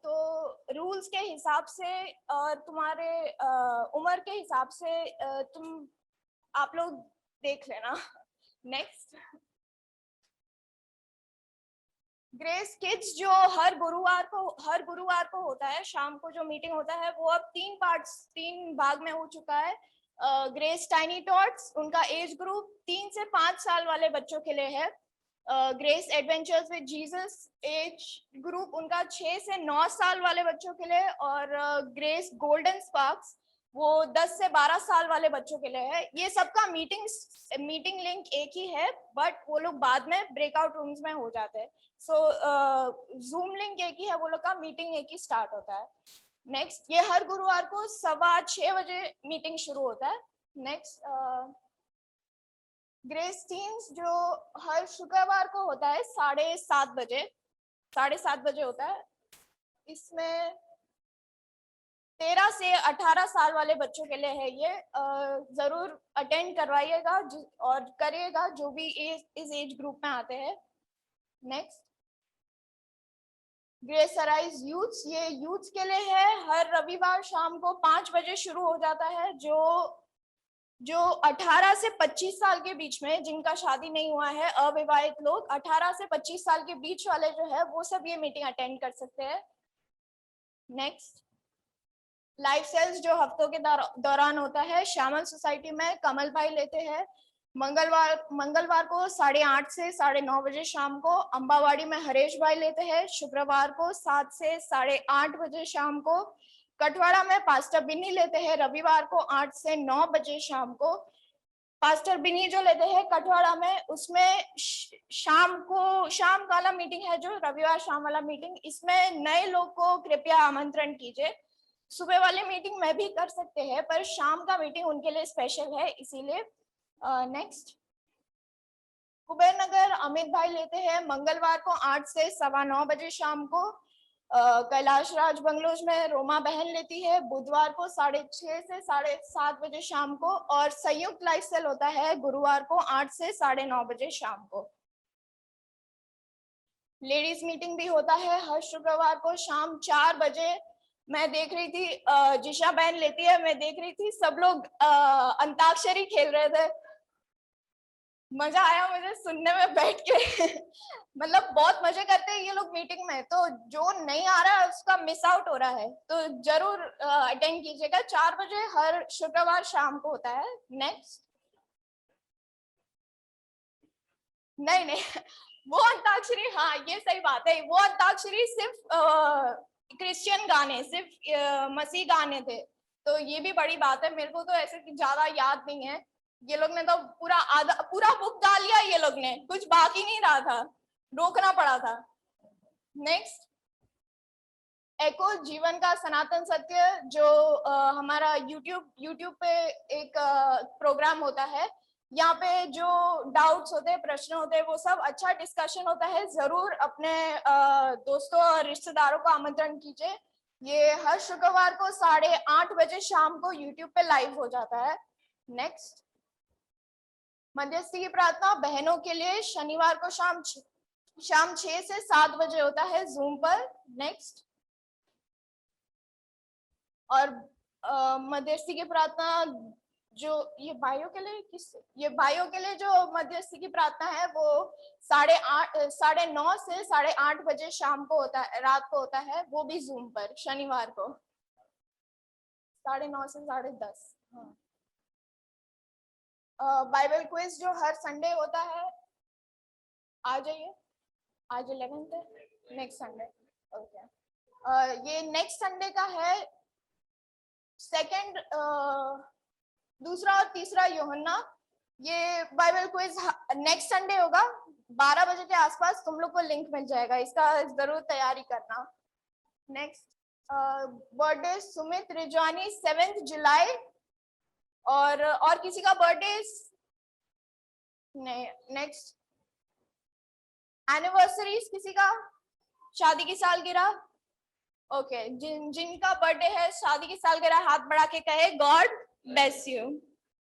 तो रूल्स के हिसाब से और तुम्हारे उम्र के हिसाब से आप लोग देख लेना। नेक्स्ट, ग्रेस किड्स जो हर गुरुवार को होता है, शाम को जो मीटिंग होता है वो अब 3 भाग में हो चुका है। ग्रेस टाइनी टॉट्स, उनका एज ग्रुप 3 से 5 साल वाले बच्चों के लिए है। Grace adventures with Jesus age group उनका 6 से 9 साल वाले बच्चों के लिए। और ग्रेस गोल्डन स्पार्क्स वो 10 से 12 साल वाले बच्चों के लिए है। ये सबका मीटिंग लिंक एक ही है, बट वो लोग बाद में ब्रेकआउट रूम्स में हो जाते हैं। सो जूम लिंक एक ही है, वो लोग का मीटिंग एक ही स्टार्ट होता है। नेक्स्ट, ये हर गुरुवार को 6:15 बजे मीटिंग शुरू होता है। नेक्स्ट, ग्रेस टीम्स जो हर शुक्रवार को होता है 7:30 बजे होता है। इसमें 13 से 18 साल वाले बच्चों के लिए है ये। जरूर अटेंड करवाइएगा और करिएगा जो भी इस एज ग्रुप में आते हैं। नेक्स्ट, ग्रेस अराइज यूथ्स, ये यूथ्स के लिए है। हर रविवार शाम को 5 बजे शुरू हो जाता है। जो 18 से 25 साल के बीच में, जिनका शादी नहीं हुआ है, अविवाहित लोग 18 से 25 साल के बीच वाले जो है वो सब ये मीटिंग अटेंड कर सकते हैं। नेक्स्ट, लाइफ सेल्स जो हफ्तों के दौरान होता है, श्यामल सोसाइटी में कमल भाई लेते हैं। मंगलवार को 8:30 से 9:30 बजे शाम को अंबावाड़ी में हरेश भाई लेते हैं। शुक्रवार को 7 से 8:30 बजे शाम को कटवाड़ा में पास्टर बिन्नी लेते हैं। रविवार को 8 से 9 बजे शाम को पास्टर बिन्नी जो लेते हैं कटवाड़ा में, उसमें शाम वाला मीटिंग है जो रविवार शाम वाला मीटिंग, इसमें नए लोग को कृपया आमंत्रण कीजिए। सुबह वाली मीटिंग में भी कर सकते हैं, पर शाम का मीटिंग उनके लिए स्पेशल है, इसीलिए। नेक्स्ट, कुबेर नगर अमित भाई लेते हैं मंगलवार को 8 से 9:15 बजे शाम को। कैलाश राज बंगलोज में रोमा बहन लेती है बुधवार को 6:30 से 7:30 बजे शाम को। और संयुक्त लाइफ सेल होता है गुरुवार को 8 से 9:30 बजे शाम को। लेडीज मीटिंग भी होता है हर शुक्रवार को शाम 4 बजे। मैं देख रही थी जिशा बहन लेती है, मैं देख रही थी सब लोग अंताक्षरी खेल रहे थे, मजा आया मुझे सुनने में बैठ के। मतलब बहुत मजे करते हैं ये लोग मीटिंग में, तो जो नहीं आ रहा है उसका मिस आउट हो रहा है, तो जरूर अटेंड कीजिएगा। 4 बजे हर शुक्रवार शाम को होता है। नेक्स्ट, नहीं वो अंताक्षरी, हाँ ये सही बात है, वो अंताक्षरी सिर्फ क्रिश्चियन गाने, सिर्फ मसीह गाने थे, तो ये भी बड़ी बात है। मेरे को तो ऐसे ज्यादा याद नहीं है। ये लोग ने तो पूरा बुक डाल लिया, ये लोग ने कुछ बाकी नहीं रहा था, रोकना पड़ा था। नेक्स्ट, एको जीवन का सनातन सत्य जो हमारा यूट्यूब पे एक प्रोग्राम होता है, यहाँ पे जो डाउट्स होते हैं, प्रश्न होते हैं, वो सब अच्छा डिस्कशन होता है। जरूर अपने दोस्तों और रिश्तेदारों को आमंत्रण कीजिए। ये हर शुक्रवार को 8:30 बजे शाम को यूट्यूब पे लाइव हो जाता है। नेक्स्ट, मध्यस्थी की प्रार्थना बहनों के लिए शनिवार को शाम शाम 6 से 7 बजे होता है जूम पर। नेक्स्ट। और मध्यस्थी की प्रार्थना जो ये भाइयों के लिए ये भाइयों के लिए जो मध्यस्थी की प्रार्थना है वो 9:30 से 8:30 बजे शाम को होता है, रात को होता है, वो भी जूम पर शनिवार को 9:30 से 10:30। बाइबल क्विज जो हर संडे होता है, आ जाइए। आज 11th है, नेक्स्ट संडे। ओके। ये नेक्स्ट संडे का है सेकंड, दूसरा और तीसरा यूहन्ना। ये बाइबल क्विज नेक्स्ट संडे होगा 12 बजे के आसपास। तुम लोग को लिंक मिल जाएगा, इसका जरूर तैयारी करना। नेक्स्ट बर्थडे सुमित रिजवानी 7 जुलाई। और किसी का बर्थडे नहीं। नेक्स्ट एनिवर्सरीज किसी का, शादी की सालगिरह। ओके, जिनका बर्थडे है, शादी की सालगिरह, हाथ बढ़ा के कहे God bless you.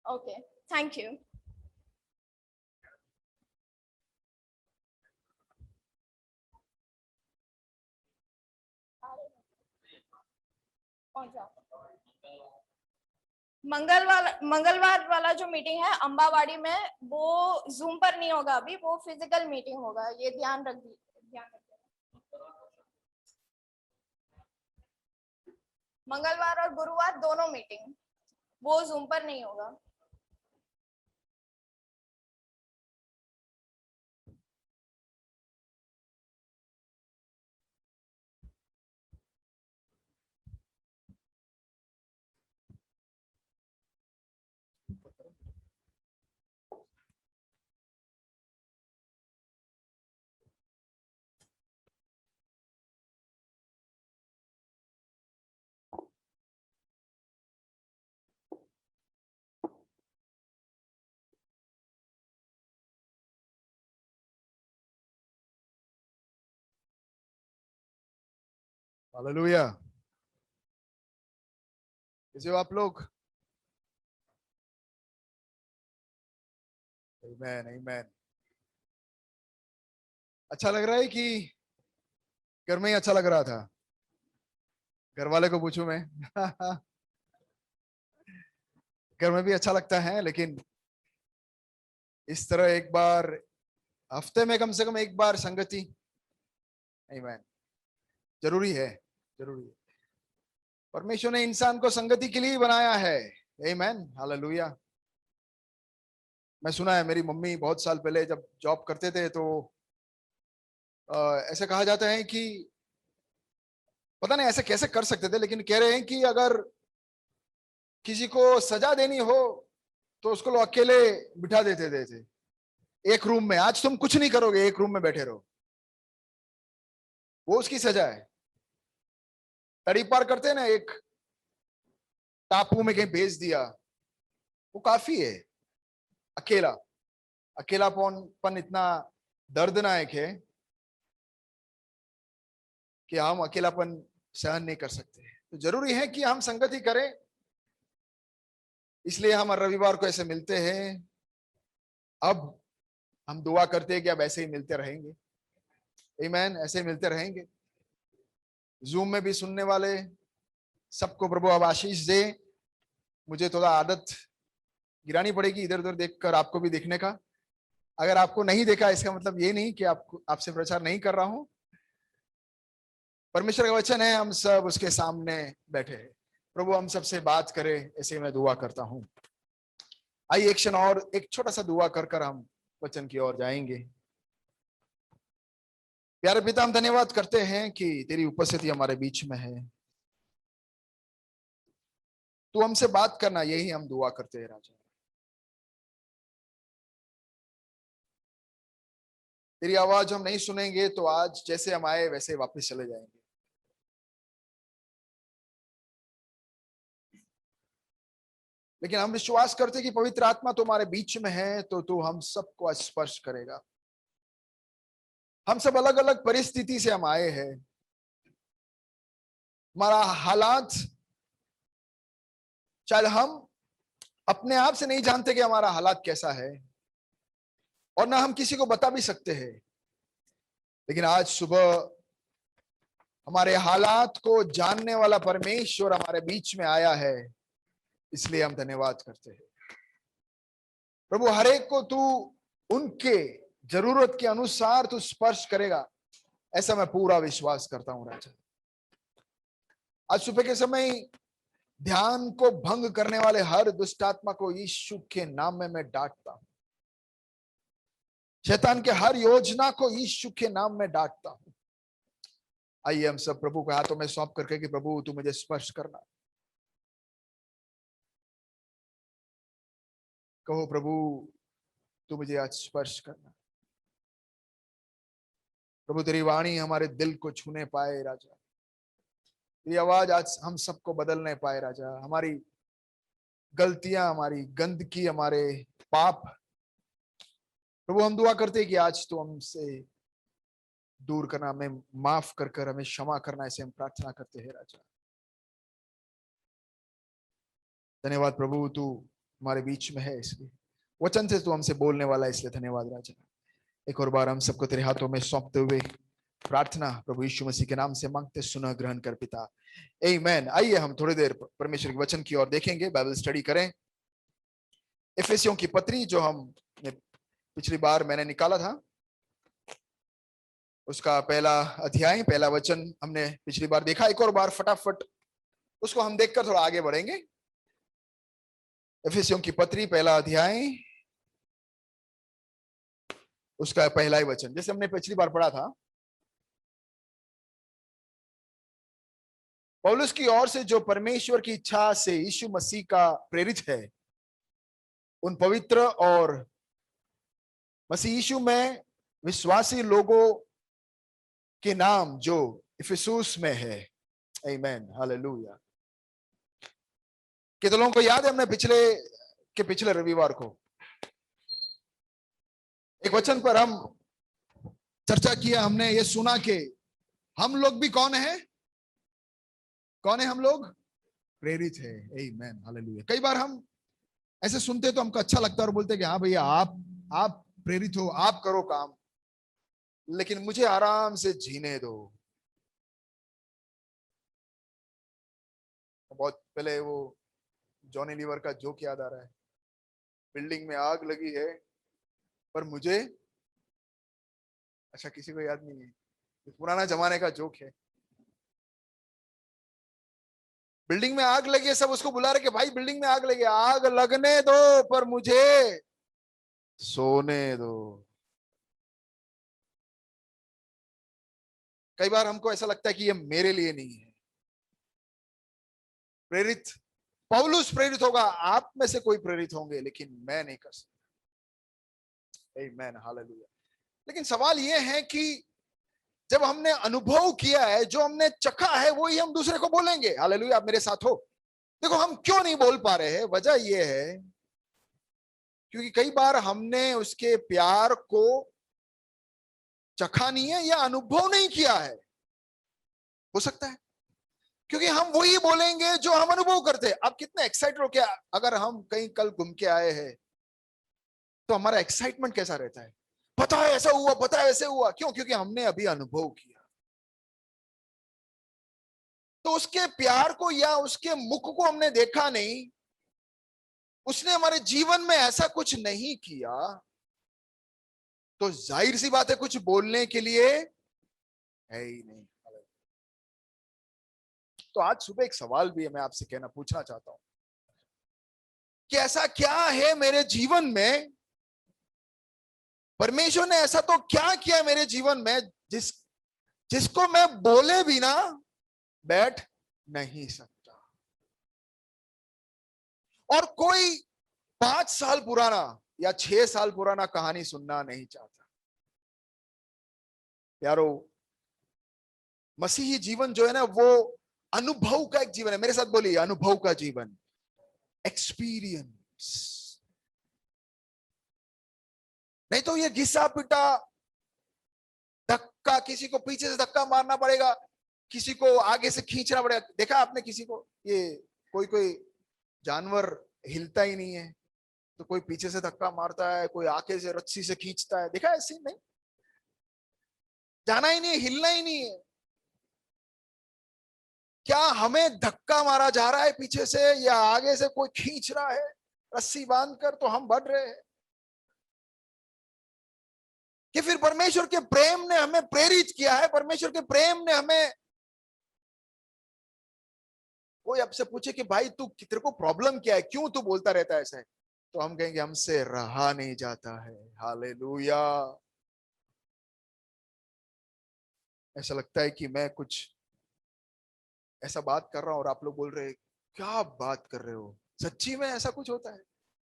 Okay, thank you. मंगलवार वाला जो मीटिंग है अंबावाड़ी में, वो जूम पर नहीं होगा अभी, वो फिजिकल मीटिंग होगा, ये ध्यान रखिए। मंगलवार और गुरुवार दोनों मीटिंग, वो जूम पर नहीं होगा। हालेलुया। कैसे हो आप लोग? आमीन आमीन। अच्छा लग रहा है कि घर में ही अच्छा लग रहा था? घर वाले को पूछूं मैं? घर में भी अच्छा लगता है, लेकिन इस तरह एक बार हफ्ते में कम से कम एक बार संगति, आमीन, जरूरी है, जरूरी है। परमेश्वर ने इंसान को संगति के लिए बनाया है। आमीन, हालेलुया। मैं सुना है, मेरी मम्मी बहुत साल पहले जब जॉब करते थे तो ऐसे कहा जाता है कि, पता नहीं ऐसे कैसे कर सकते थे, लेकिन कह रहे हैं कि अगर किसी को सजा देनी हो तो उसको लोग अकेले बिठा देते थे एक रूम में। आज तुम कुछ नहीं करोगे, एक रूम में बैठे रहो, वो उसकी सजा है। तड़ी पार करते हैं ना, एक टापू में कहीं भेज दिया, वो काफी है। अकेलापन इतना दर्दनाक है कि हम अकेलापन सहन नहीं कर सकते। तो जरूरी है कि हम संगति करें, इसलिए हम हर रविवार को ऐसे मिलते हैं। अब हम दुआ करते हैं कि अब ऐसे ही मिलते रहेंगे। आमीन, ऐसे ही मिलते रहेंगे। जूम में भी सुनने वाले सबको प्रभु अब आशीष दे। मुझे थोड़ा आदत गिरानी पड़ेगी इधर उधर देखकर आपको भी देखने का। अगर आपको नहीं देखा, इसका मतलब ये नहीं कि आपसे प्रचार नहीं कर रहा हूं। परमेश्वर का वचन है, हम सब उसके सामने बैठे हैं। प्रभु हम सबसे बात करे, ऐसे मैं दुआ करता हूं। आइए एक क्षण और एक छोटा सा दुआ कर हम वचन की ओर जाएंगे। प्यारे पिता, हम धन्यवाद करते हैं कि तेरी उपस्थिति हमारे बीच में है। तू हमसे बात करना, यही हम दुआ करते हैं राजा। तेरी आवाज हम नहीं सुनेंगे तो आज जैसे हम आए वैसे वापस चले जाएंगे। लेकिन हम विश्वास करते कि पवित्र आत्मा तुम्हारे बीच में है तो तू हम सबको स्पर्श करेगा। हम सब अलग अलग परिस्थिति से हम आए हैं। हमारा हालात शायद हम अपने आप से नहीं जानते कि हमारा हालात कैसा है, और ना हम किसी को बता भी सकते हैं। लेकिन आज सुबह हमारे हालात को जानने वाला परमेश्वर हमारे बीच में आया है, इसलिए हम धन्यवाद करते हैं। प्रभु, हर एक को तू उनके जरूरत के अनुसार तू स्पर्श करेगा, ऐसा मैं पूरा विश्वास करता हूं राजा। आज सुबह के समय ध्यान को भंग करने वाले हर दुष्ट आत्मा को यीशु के नाम में मैं डांटता हूं। शैतान के हर योजना को यीशु के नाम में डांटता हूं। आइए हम सब प्रभु के हाथों में सौंप करके कि प्रभु तू मुझे स्पर्श करना। कहो प्रभु तू मुझे आज स्पर्श करना। प्रभु तेरी वाणी हमारे दिल को छूने पाए राजा, तेरी आवाज आज हम सबको बदलने पाए राजा। हमारी गलतियां, हमारी गंदगी, हमारे पाप प्रभु हम दुआ करते हैं कि आज तो हमसे दूर करना, हमें माफ कर कर हमें क्षमा करना, ऐसे हम प्रार्थना करते हैं राजा। धन्यवाद प्रभु, तू हमारे बीच में है, इसलिए वचन से तू हमसे बोलने वाला है, इसलिए धन्यवाद राजा। एक और बार हम सबको तेरे हाथों में सौंपते हुए प्रार्थना प्रभु यीशु मसीह के नाम से मांगते, सुना ग्रहण कर पिता, आमीन। आइए हम थोड़ी देर परमेश्वर के वचन की ओर देखेंगे, बाइबल स्टडी करें। इफिसियों की पत्री जो हम पिछली बार मैंने निकाला था, उसका पहला अध्याय, पहला वचन हमने पिछली बार देखा। एक और बार फटाफट उसको हम देखकर थोड़ा आगे बढ़ेंगे। इफिसियों की पत्री पहला अध्याय, उसका पहला ही वचन, जैसे हमने पिछली बार पढ़ा था। पौलुस की ओर से जो परमेश्वर की इच्छा से यीशु मसीह का प्रेरित है, उन पवित्र और मसीह यीशु में विश्वासी लोगों के नाम जो इफिसुस में है, आमीन, हालेलुया। कितने लोगों को याद है हमने पिछले रविवार को एक वचन पर हम चर्चा किया, हमने ये सुना कि हम लोग भी कौन है हम लोग? प्रेरित है, आमीन, हालेलुया। कई बार हम ऐसे सुनते तो हमको अच्छा लगता है और बोलते कि हाँ भैया आप प्रेरित हो, आप करो काम, लेकिन मुझे आराम से जीने दो। बहुत पहले वो जॉनी लीवर का जोक याद आ रहा है, बिल्डिंग में आग लगी है पर मुझे, अच्छा किसी को याद नहीं है, पुराना जमाने का जोक है। बिल्डिंग में आग लगी है, सब उसको बुला रहे कि भाई बिल्डिंग में आग लगी, आग लगने दो पर मुझे सोने दो। कई बार हमको ऐसा लगता है कि ये मेरे लिए नहीं है। प्रेरित पौलुस प्रेरित होगा, आप में से कोई प्रेरित होंगे, लेकिन मैं नहीं कर सकता, आमीन, हालेलुया। लेकिन सवाल ये है कि जब हमने अनुभव किया है, जो हमने चखा है, वो ही हम दूसरे को बोलेंगे, हालेलुया। आप मेरे साथ हो? देखो हम क्यों नहीं बोल पा रहे हैं, वजह यह है क्योंकि कई बार हमने उसके प्यार को चखा नहीं है या अनुभव नहीं किया है, हो सकता है, क्योंकि हम वही बोलेंगे जो हम अनुभव करते हैं। आप कितने एक्साइटेड हो, क्या अगर हम कहीं कल घूम के आए हैं तो हमारा एक्साइटमेंट कैसा रहता है? पता है ऐसा हुआ, पता है ऐसे हुआ, क्यों? क्योंकि हमने अभी अनुभव किया। तो उसके प्यार को या उसके मुख को हमने देखा नहीं, उसने हमारे जीवन में ऐसा कुछ नहीं किया, तो जाहिर सी बात है कुछ बोलने के लिए है ही नहीं। तो आज सुबह एक सवाल भी मैं आपसे पूछना चाहता हूं कि ऐसा क्या है मेरे जीवन में, परमेश्वर ने ऐसा तो क्या किया मेरे जीवन में जिसको मैं बोले बिना बैठ नहीं सकता। और कोई 5 साल पुराना या 6 साल पुराना कहानी सुनना नहीं चाहता। यारो, मसीही जीवन जो है ना, वो अनुभव का एक जीवन है। मेरे साथ बोलिए, अनुभव का जीवन, एक्सपीरियंस। नहीं तो ये घिसा पिटा धक्का, किसी को पीछे से धक्का मारना पड़ेगा, किसी को आगे से खींचना पड़ेगा। देखा आपने किसी को, ये कोई जानवर हिलता ही नहीं है तो कोई पीछे से धक्का मारता है, कोई आगे से रस्सी से खींचता है, देखा ऐसे नहीं? जाना ही नहीं है, हिलना ही नहीं है। क्या हमें धक्का मारा जा रहा है पीछे से या आगे से कोई खींच रहा है रस्सी बांधकर, तो हम बढ़ रहे हैं। कि फिर परमेश्वर के प्रेम ने हमें प्रेरित किया है, परमेश्वर के प्रेम ने हमें, कोई आपसे पूछे कि भाई तू, तेरे को प्रॉब्लम क्या है, क्यों तू बोलता रहता है ऐसा है, तो हम कहेंगे हमसे रहा नहीं जाता है। हालेलुया। ऐसा लगता है कि मैं कुछ ऐसा बात कर रहा हूं और आप लोग बोल रहे हैं क्या बात कर रहे हो, सच्ची में ऐसा कुछ होता है?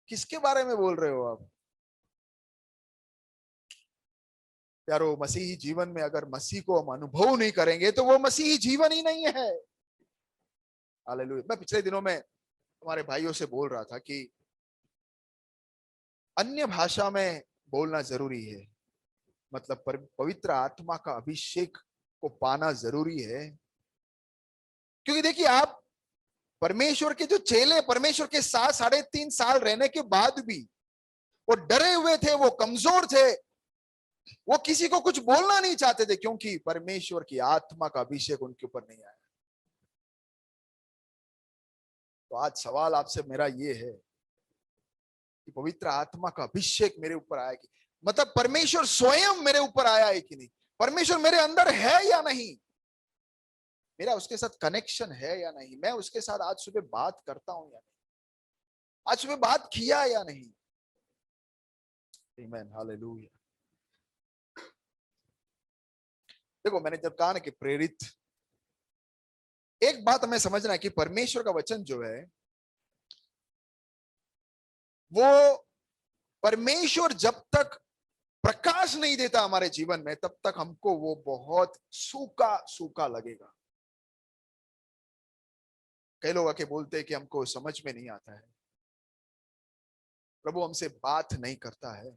किसके बारे में बोल रहे हो आप? यारो, मसीही जीवन में अगर मसीह को हम अनुभव नहीं करेंगे तो वो मसीही जीवन ही नहीं है। हालेलुया। मैं पिछले दिनों में हमारे भाइयों से बोल रहा था कि अन्य भाषा में बोलना जरूरी है, मतलब पवित्र आत्मा का अभिषेक को पाना जरूरी है। क्योंकि देखिए, आप परमेश्वर के जो चेले परमेश्वर के साथ 3.5 साल रहने के बाद भी वो डरे हुए थे, वो कमजोर थे, वो किसी को कुछ बोलना नहीं चाहते थे, क्योंकि परमेश्वर की आत्मा का अभिषेक उनके ऊपर नहीं आया। तो आज सवाल आपसे मेरा ये है कि पवित्र आत्मा का अभिषेक मेरे ऊपर आया कि, मतलब परमेश्वर स्वयं मेरे ऊपर आया है कि नहीं, परमेश्वर मेरे अंदर है या नहीं, मेरा उसके साथ कनेक्शन है या नहीं, मैं उसके साथ आज सुबह बात करता हूं या नहीं, आज सुबह बात किया या नहीं। आमीन, हालेलुया। देखो, मैंने जब कहा ना कि प्रेरित, एक बात हमें समझना है कि परमेश्वर का वचन जो है वो, परमेश्वर जब तक प्रकाश नहीं देता हमारे जीवन में तब तक हमको वो बहुत सूखा सूखा लगेगा। कई लोग आके बोलते हैं कि हमको समझ में नहीं आता है, प्रभु हमसे बात नहीं करता है।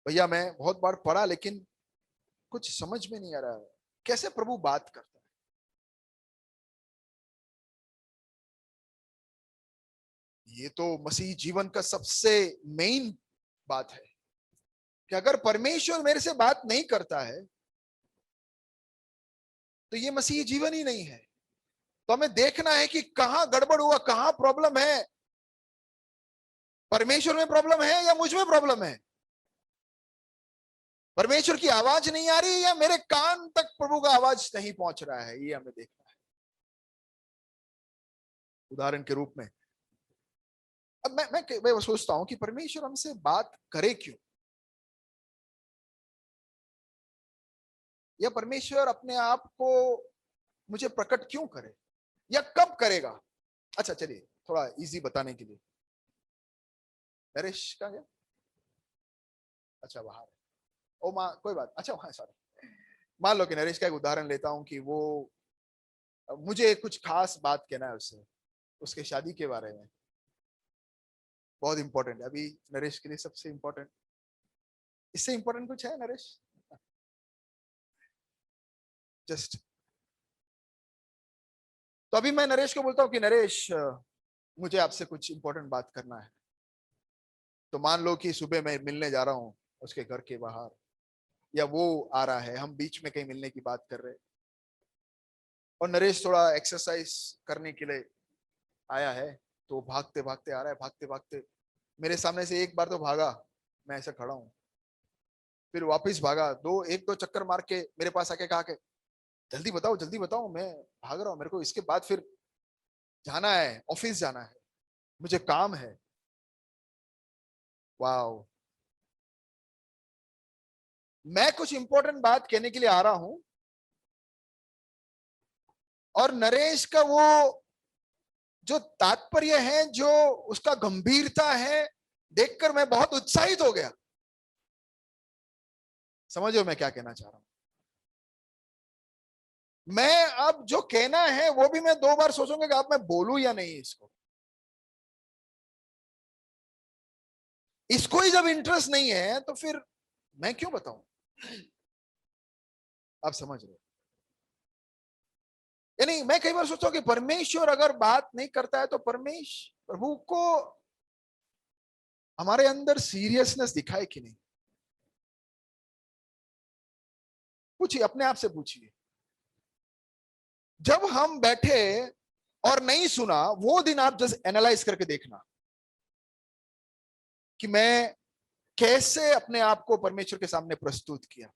भैया, मैं बहुत बार पढ़ा लेकिन कुछ समझ में नहीं आ रहा है, कैसे प्रभु बात करता है। ये तो मसीह जीवन का सबसे मेन बात है कि अगर परमेश्वर मेरे से बात नहीं करता है तो ये मसीह जीवन ही नहीं है। तो हमें देखना है कि कहां गड़बड़ हुआ, कहां प्रॉब्लम है, परमेश्वर में प्रॉब्लम है या मुझ में प्रॉब्लम है, परमेश्वर की आवाज नहीं आ रही या मेरे कान तक प्रभु का आवाज नहीं पहुंच रहा है, ये हमें देखना है। उदाहरण के रूप में, अब मैं सोचता हूं कि परमेश्वर हमसे बात करे क्यों, या परमेश्वर अपने आप को मुझे प्रकट क्यों करे, या कब करेगा। अच्छा, चलिए थोड़ा इजी बताने के लिए, नरेश का गया, अच्छा बाहर है, ओ माँ कोई बात, अच्छा वहां, सॉरी। मान लो कि नरेश का एक उदाहरण लेता हूं कि वो, मुझे कुछ खास बात कहना है उससे, उसके शादी के बारे में, बहुत इंपॉर्टेंट है अभी नरेश के लिए, सबसे इंपॉर्टेंट, इससे इंपॉर्टेंट कुछ है नरेश? जस्ट, तो अभी मैं नरेश को बोलता हूँ कि नरेश, मुझे आपसे कुछ इंपॉर्टेंट बात करना है। तो मान लो कि सुबह मैं मिलने जा रहा हूँ उसके घर के बाहर, या वो आ रहा है, हम बीच में कहीं मिलने की बात कर रहे हैं, और नरेश थोड़ा एक्सरसाइज करने के लिए आया है, तो भागते भागते आ रहा है, भागते भागते मेरे सामने से एक बार तो भागा, मैं ऐसा खड़ा हूं, फिर वापस भागा, एक दो चक्कर मार के मेरे पास आके कहा के जल्दी बताओ, मैं भाग रहा हूं, मेरे को इसके बाद फिर जाना है, ऑफिस जाना है, मुझे काम है। वाओ, मैं कुछ इंपॉर्टेंट बात कहने के लिए आ रहा हूं और नरेश का वो जो तात्पर्य है, जो उसका गंभीरता है, देखकर मैं बहुत उत्साहित हो गया। समझो मैं क्या कहना चाह रहा हूं। मैं अब जो कहना है वो भी मैं 2 बार सोचूंगा कि अब मैं बोलूं या नहीं इसको ही जब इंटरेस्ट नहीं है तो फिर मैं क्यों बताऊं। आप समझ रहे हो? यानी मैं कई बार सोचता हूं कि परमेश्वर अगर बात नहीं करता है तो प्रभु को हमारे अंदर सीरियसनेस दिखाए कि नहीं। पूछिए, अपने आप से पूछिए, जब हम बैठे और नहीं सुना, वो दिन आप जस्ट एनालाइज करके देखना कि मैं कैसे अपने आप को परमेश्वर के सामने प्रस्तुत किया।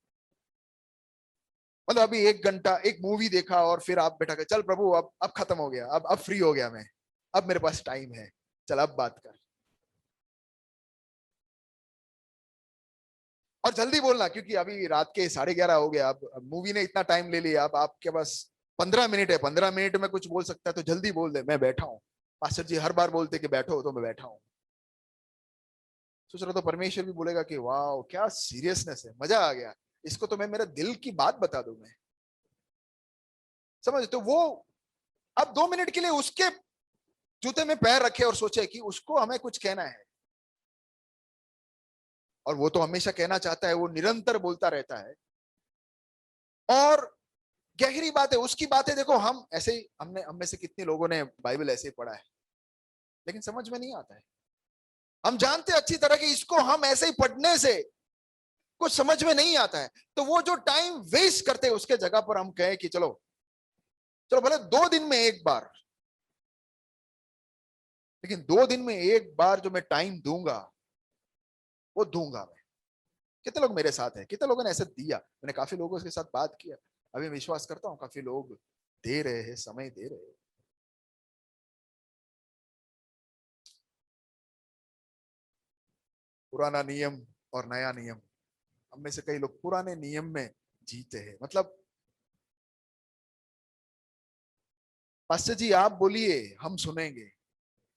मतलब अभी 1 घंटा एक मूवी देखा और फिर आप बैठा कर, चल प्रभु अब खत्म हो गया, अब फ्री हो गया मैं, अब मेरे पास टाइम है, चल अब बात कर। और जल्दी बोलना, क्योंकि अभी रात के 11:30 हो गया, अब मूवी ने इतना टाइम ले लिया, अब आपके पास 15 मिनट है, 15 मिनट में कुछ बोल सकता है तो जल्दी बोल दे, मैं बैठा हूं। पास्टर जी हर बार बोलते कि बैठो, तो मैं बैठा हूं। सोच रहा तो परमेश्वर भी बोलेगा कि वाह क्या सीरियसनेस है, मजा आ गया, इसको तो मैं मेरा दिल की बात बता दूं मैं। समझ, तो वो अब 2 मिनट के लिए उसके जूते में पैर रखे और सोचे कि उसको हमें कुछ कहना है, और वो तो हमेशा कहना चाहता है, वो निरंतर बोलता रहता है। और गहरी बात है, उसकी बातें देखो, हम ऐसे ही, हम में से कितने लोगों ने बाइबल ऐसे ही पढ़ा है, लेकिन समझ में नहीं आता है। हम जानते अच्छी तरह कि इसको हम ऐसे ही पढ़ने से कुछ समझ में नहीं आता है, तो वो जो टाइम वेस्ट करते हैं उसके जगह पर हम कहें कि चलो चलो भले 2 दिन में एक बार, लेकिन 2 दिन में एक बार जो मैं टाइम दूंगा वो दूंगा मैं। कितने लोग मेरे साथ हैं, कितने लोगों ने ऐसे दिया? मैंने काफी लोगों के साथ बात किया, अभी विश्वास करता हूं काफी लोग दे रहे हैं, समय दे रहे हैं। पुराना नियम और नया नियम, हम में से कई लोग पुराने नियम में जीते हैं। मतलब पास्टर जी आप बोलिए हम सुनेंगे,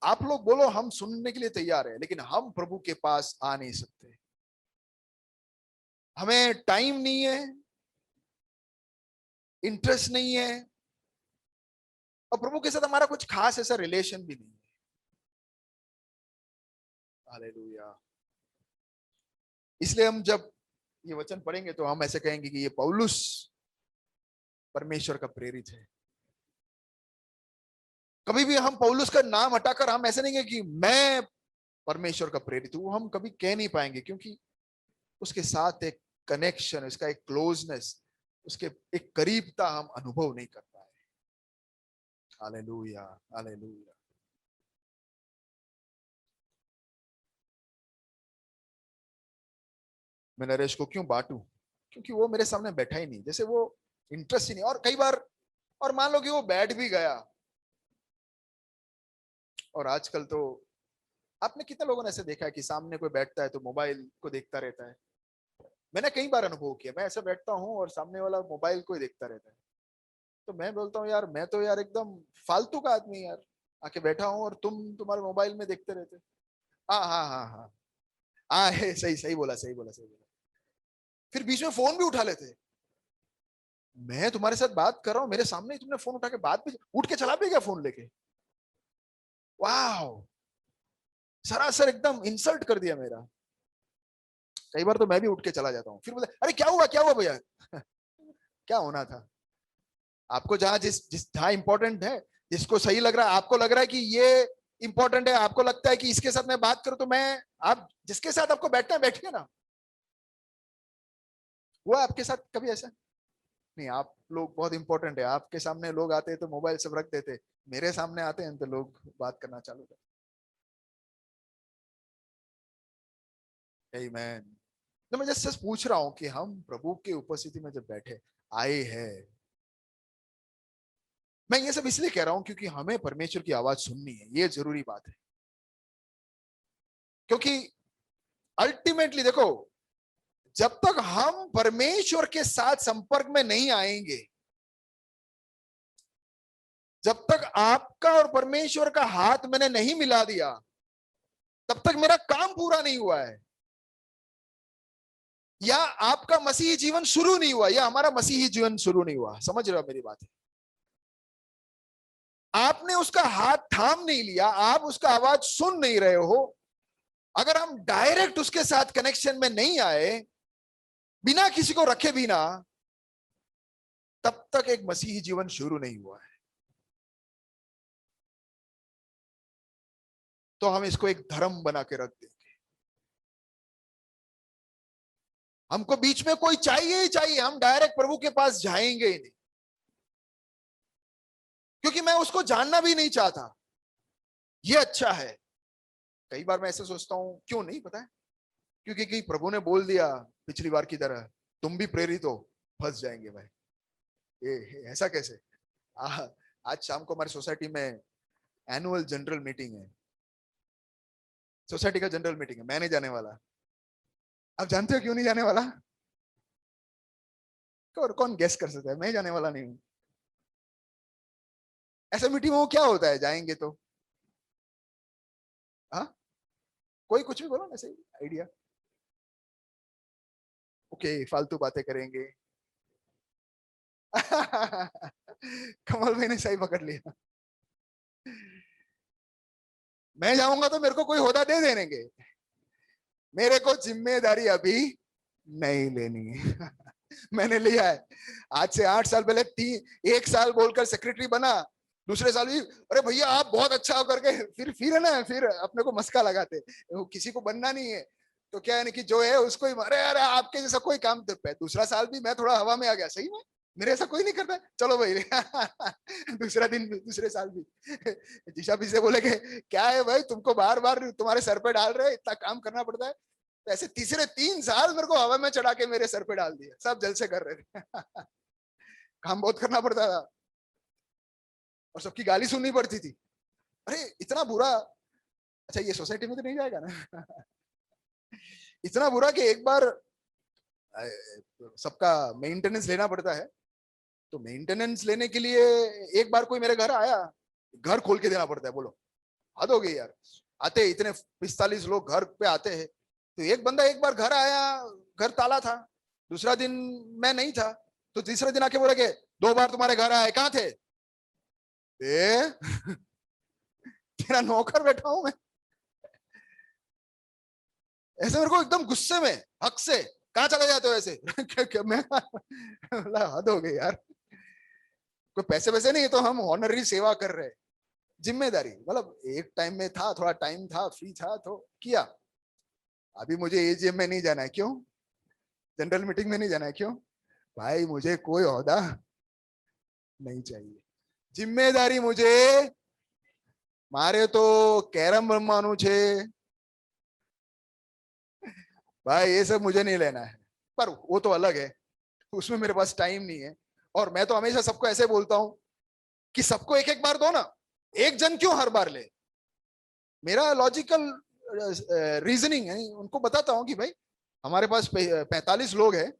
आप लोग बोलो हम सुनने के लिए तैयार है, लेकिन हम प्रभु के पास आ नहीं सकते। हमें टाइम नहीं है, इंटरेस्ट नहीं है, और प्रभु के साथ हमारा कुछ खास ऐसा रिलेशन भी नहीं है। हालेलुया। इसलिए हम जब ये वचन पढ़ेंगे तो हम ऐसे कहेंगे कि ये पौलुस परमेश्वर का प्रेरित है। कभी भी हम पौलुस का नाम हटाकर हम ऐसे नहीं कहेंगे कि मैं परमेश्वर का प्रेरित हूं, हम कभी कह नहीं पाएंगे, क्योंकि उसके साथ एक कनेक्शन, उसका एक क्लोजनेस, उसके एक करीबता हम अनुभव नहीं कर पाए। Hallelujah, hallelujah. मैं नरेश को क्यों बांटूं? क्योंकि वो मेरे सामने बैठा ही नहीं, जैसे वो इंटरेस्ट ही नहीं। और कई बार, और मान लो कि वो बैठ भी गया, और आजकल तो आपने कितने लोगों ने ऐसे देखा है कि सामने कोई बैठता है तो मोबाइल को देखता रहता है। मैंने कई बार अनुभव किया, मैं ऐसे बैठता हूँ और सामने वाला मोबाइल को ही देखता रहता है, तो मैं बोलता हूँ यार मैं तो यार एकदम फालतू का आदमी यार, आके बैठा हूँ और तुम्हारे मोबाइल में देखते रहते। हाँ हाँ हाँ हाँ हाँ, है, सही सही बोला, सही बोला, सही बोला। फिर बीच में फोन भी उठा लेते। मैं तुम्हारे साथ बात कर रहा हूँ, मेरे सामने ही तुमने फोन उठा के बात भी, उठ के चला भी गया फोन लेके। वाह, सरासर एकदम इंसल्ट कर दिया मेरा। कई बार तो मैं भी उठ के चला जाता हूँ, फिर बोले अरे क्या हुआ भैया क्या होना था? आपको जहां जहां इंपॉर्टेंट है, जिसको सही लग रहा है, आपको लग रहा है कि ये इंपॉर्टेंट है, आपको लगता है कि इसके साथ मैं बात करूं, तो मैं, आप जिसके साथ आपको बैठना है बैठिए ना। वो आपके साथ कभी ऐसा नहीं, आप लोग बहुत इंपॉर्टेंट है, आपके सामने लोग आते हैं तो मोबाइल सब रख देते, मेरे सामने आते हैं तो लोग बात करना चालू करते। आमीन। तो मैं जस्ट पूछ रहा हूं कि हम प्रभु की उपस्थिति में जब बैठे आए हैं, मैं ये सब इसलिए कह रहा हूं क्योंकि हमें परमेश्वर की आवाज सुननी है, ये जरूरी बात है। क्योंकि अल्टीमेटली देखो, जब तक हम परमेश्वर के साथ संपर्क में नहीं आएंगे, जब तक आपका और परमेश्वर का हाथ मैंने नहीं मिला दिया, तब तक मेरा काम पूरा नहीं हुआ है, या आपका मसीही जीवन शुरू नहीं हुआ, या हमारा मसीही जीवन शुरू नहीं हुआ। समझ रहे हो मेरी बात है? आपने उसका हाथ थाम नहीं लिया, आप उसका आवाज सुन नहीं रहे हो। अगर हम डायरेक्ट उसके साथ कनेक्शन में नहीं आए, बिना किसी को रखे बिना, तब तक एक मसीही जीवन शुरू नहीं हुआ है। तो हम इसको एक धर्म बना के रख देंगे। हमको बीच में कोई चाहिए ही चाहिए, हम डायरेक्ट प्रभु के पास जाएंगे ही नहीं, क्योंकि मैं उसको जानना भी नहीं चाहता। ये अच्छा है। कई बार मैं ऐसे सोचता हूं, क्यों नहीं पता है, क्योंकि प्रभु ने बोल दिया पिछली बार की तरह तुम भी प्रेरित हो, फंस जाएंगे भाई। ऐसा कैसे? आज शाम को हमारी सोसाइटी में एनुअल जनरल मीटिंग है, सोसाइटी का जनरल मीटिंग है, मैं नहीं जाने वाला। आप जानते हो क्यों नहीं जाने वाला? और कौन गेस कर सकता है? मैं जाने वाला नहीं हूं। ऐसे मीटिंग में क्या होता है, जाएंगे तो हाँ, कोई कुछ भी बोलो ना, सही आइडिया। ओके, फालतू बातें करेंगे। कमल भाई ने सही पकड़ लिया। मैं जाऊंगा तो मेरे को कोई होदा दे देंगे, मेरे को जिम्मेदारी अभी नहीं लेनी है। मैंने लिया है। आज से 8 साल पहले 1 साल बोलकर सेक्रेटरी बना, दूसरे साल भी अरे भैया आप बहुत अच्छा हो करके फिर है ना, फिर अपने को मस्का लगाते, किसी को बनना नहीं है तो क्या है कि जो है उसको ही, अरे अरे आपके जैसा कोई काम। दूसरा साल भी मैं थोड़ा हवा में आ गया, सही में मेरे ऐसा कोई नहीं करता, चलो भाई। दूसरा दिन दूसरे साल भी जीशा भी से बोले कि क्या है भाई, तुमको बार बार तुम्हारे सर पे डाल रहे, इतना काम करना पड़ता है। तो ऐसे तीसरे 3 साल मेरे को हवा में चढ़ा के मेरे सर पे डाल दिया, सब जलसे कर रहे थे। काम बहुत करना पड़ता था और सबकी गाली सुननी पड़ती थी। अरे इतना बुरा, अच्छा ये सोसाइटी में तो नहीं जाएगा ना। इतना बुरा कि एक बार सबका मेंटेनेंस लेना पड़ता है, तो मेंटेनेंस लेने के लिए एक बार कोई मेरे घर आया, घर खोल के देना पड़ता है। बोलो हद हो गई यार, आते इतने 45 लोग घर पे आते हैं, तो एक बंदा एक बार घर आया, घर ताला था, दूसरा दिन मैं नहीं था, तो तीसरे दिन आके बोले कि 2 बार तुम्हारे घर आए, कहाँ थे? तेरा नौकर बैठा हूं मैं। ऐसे मेरे को एकदम गुस्से में, हक से, कहाँ चले जाते हो ऐसे? मैं हद हो गई यार, कोई पैसे वैसे नहीं, तो हम ऑनररी सेवा कर रहे हैं, जिम्मेदारी। मतलब एक टाइम में था, थोड़ा टाइम था, फ्री था तो किया। अभी मुझे एजीएम में नहीं जाना है, क्यों? जनरल मीटिंग में नहीं जाना है, क्यों? भाई मुझे कोई ओहदा नहीं चाहिए, जिम्मेदारी मुझे मारे तो कैरम रमવાનું છે भाई, ये सब मुझे नहीं लेना है। पर वो तो अलग है, उसमें मेरे पास टाइम नहीं है। और मैं तो हमेशा सबको ऐसे बोलता हूं कि सबको एक एक बार दो ना, एक जन क्यों हर बार ले। मेरा लॉजिकल रीजनिंग है, उनको बताता हूं कि भाई हमारे पास 45 लोग हैं,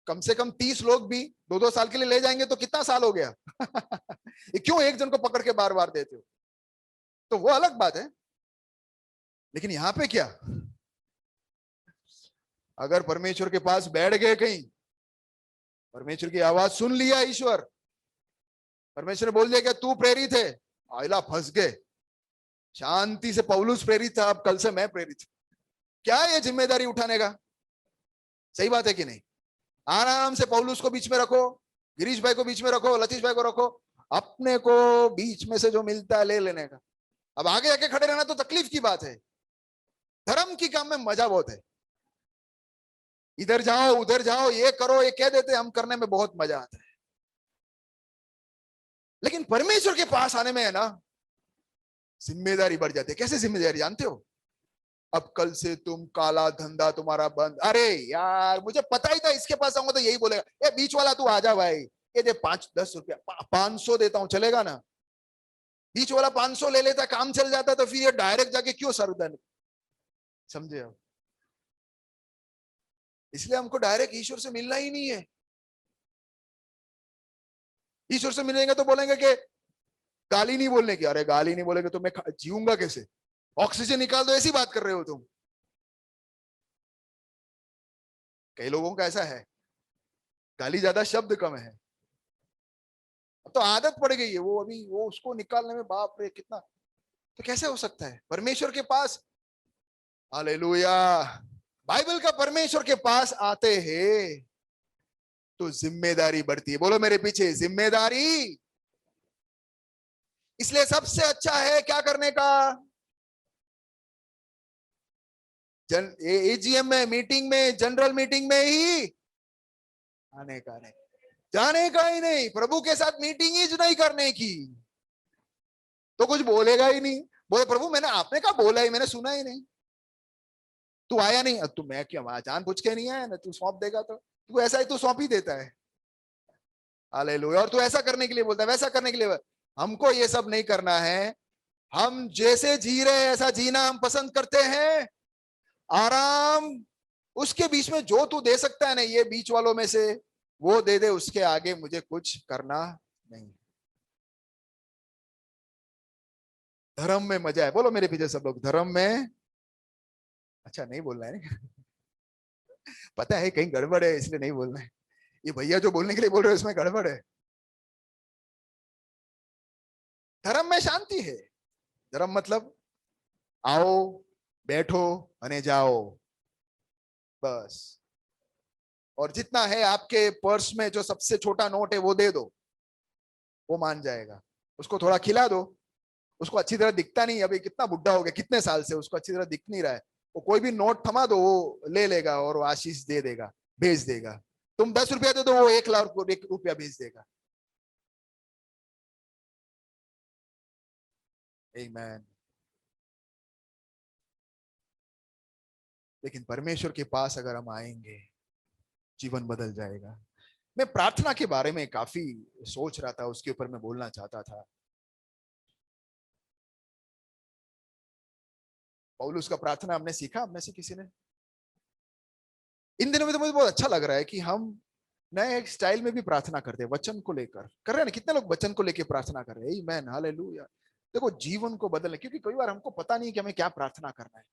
कम से कम 30 लोग भी 2-2 साल के लिए ले जाएंगे तो कितना साल हो गया। ये क्यों एक जन को पकड़ के बार बार देते हो? तो वो अलग बात है। लेकिन यहां पे क्या, अगर परमेश्वर के पास बैठ गए कहीं, परमेश्वर की आवाज सुन लिया, ईश्वर परमेश्वर ने बोल दिया कि तू प्रेरित है, आइला फंस गए। शांति से पौलुस प्रेरित था, अब कल से मैं प्रेरित हूं। क्या है ये जिम्मेदारी उठाने का? सही बात है कि नहीं? आराम से पौलुस को बीच में रखो, गिरीश भाई को बीच में रखो, लतीश भाई को रखो, अपने को बीच में से जो मिलता है ले लेने का। अब आगे आके खड़े रहना तो तकलीफ की बात है। धर्म की काम में मजा बहुत है, इधर जाओ उधर जाओ, ये करो, ये कह देते, हम करने में बहुत मजा आता है। लेकिन परमेश्वर के पास आने में है ना, जिम्मेदारी बढ़ जाती है। कैसे जिम्मेदारी जानते हो? अब कल से तुम काला धंधा तुम्हारा बंद। अरे यार मुझे पता ही था इसके पास आऊंगा तो यही बोलेगा, ये बीच वाला तू आजा भाई, ये दे 5-10 रुपया, 500 देता हूं, चलेगा ना? बीच वाला 500 ले लेता, काम चल जाता, तो फिर ये डायरेक्ट जाके क्यों सरदन, समझे आप? इसलिए हमको डायरेक्ट ईश्वर से मिलना ही नहीं है। ईश्वर से मिलेंगे तो बोलेंगे कि गाली नहीं बोलने की। अरे गाली नहीं बोलेंगे तो मैं जीऊंगा कैसे? ऑक्सीजन निकाल दो, ऐसी बात कर रहे हो तुम। कई लोगों का ऐसा है, गाली ज्यादा शब्द कम है। अब तो आदत पड़ गई है, वो अभी वो उसको निकालने में बाप रे कितना। तो कैसे हो सकता है? परमेश्वर के पास, हालेलुया, बाइबल का परमेश्वर के पास आते हैं तो जिम्मेदारी बढ़ती है। बोलो मेरे पीछे, जिम्मेदारी। इसलिए सबसे अच्छा है क्या करने का? एजीएम में, मीटिंग में, जनरल मीटिंग में ही आने का नहीं, जाने का ही नहीं, प्रभु के साथ मीटिंग ही नहीं करने की, तो कुछ बोलेगा ही नहीं। बोले प्रभु मैंने, आपने कहा बोला ही, मैंने सुना ही नहीं, तू आया नहीं, अब तू मैं क्यों जान पूछ के नहीं आया ना, तू सौंप देगा तो तू ऐसा ही, तू सौंप ही देता है। हालेलुया। और तू ऐसा करने के लिए बोलता है, वैसा करने के लिए। हमको ये सब नहीं करना है। हम जैसे जी रहे हैं ऐसा जीना हम पसंद करते हैं। आराम, उसके बीच में जो तू दे सकता है ना, ये बीच वालों में से वो दे दे, उसके आगे मुझे कुछ करना नहीं। धर्म में मजा है, बोलो मेरे पीछे सब लोग, धर्म में। अच्छा नहीं बोलना है पता है कहीं गड़बड़ है इसलिए नहीं बोलना है। ये भैया जो बोलने के लिए बोल रहे हैं इसमें गड़बड़ है। धर्म में शांति है। धर्म मतलब आओ, बैठो अने जाओ, बस। और जितना है आपके पर्स में, जो सबसे छोटा नोट है वो दे दो, वो मान जाएगा। उसको थोड़ा खिला दो, उसको अच्छी तरह दिखता नहीं, अभी कितना बुढ़ा हो गया, कितने साल से उसको अच्छी तरह दिख नहीं रहा है, वो कोई भी नोट थमा दो वो ले लेगा और वो आशीष दे देगा, भेज देगा। तुम 10 रुपया दे दो, वो 1 रुपया भेज देगा। आमीन। लेकिन परमेश्वर के पास अगर हम आएंगे, जीवन बदल जाएगा। मैं प्रार्थना के बारे में काफी सोच रहा था, उसके ऊपर मैं बोलना चाहता था। पौलुस का प्रार्थना हमने सीखा, हम में से किसी ने? इन दिनों में तो मुझे बहुत अच्छा लग रहा है कि हम नए एक स्टाइल में भी प्रार्थना करते हैं, वचन को लेकर कर रहे हैं ना। कितने लोग वचन को लेकर प्रार्थना कर रहे हैं? आमीन, हालेलुया। देखो जीवन को बदलने, क्योंकि कई बार हमको पता नहीं कि हमें क्या प्रार्थना करना है।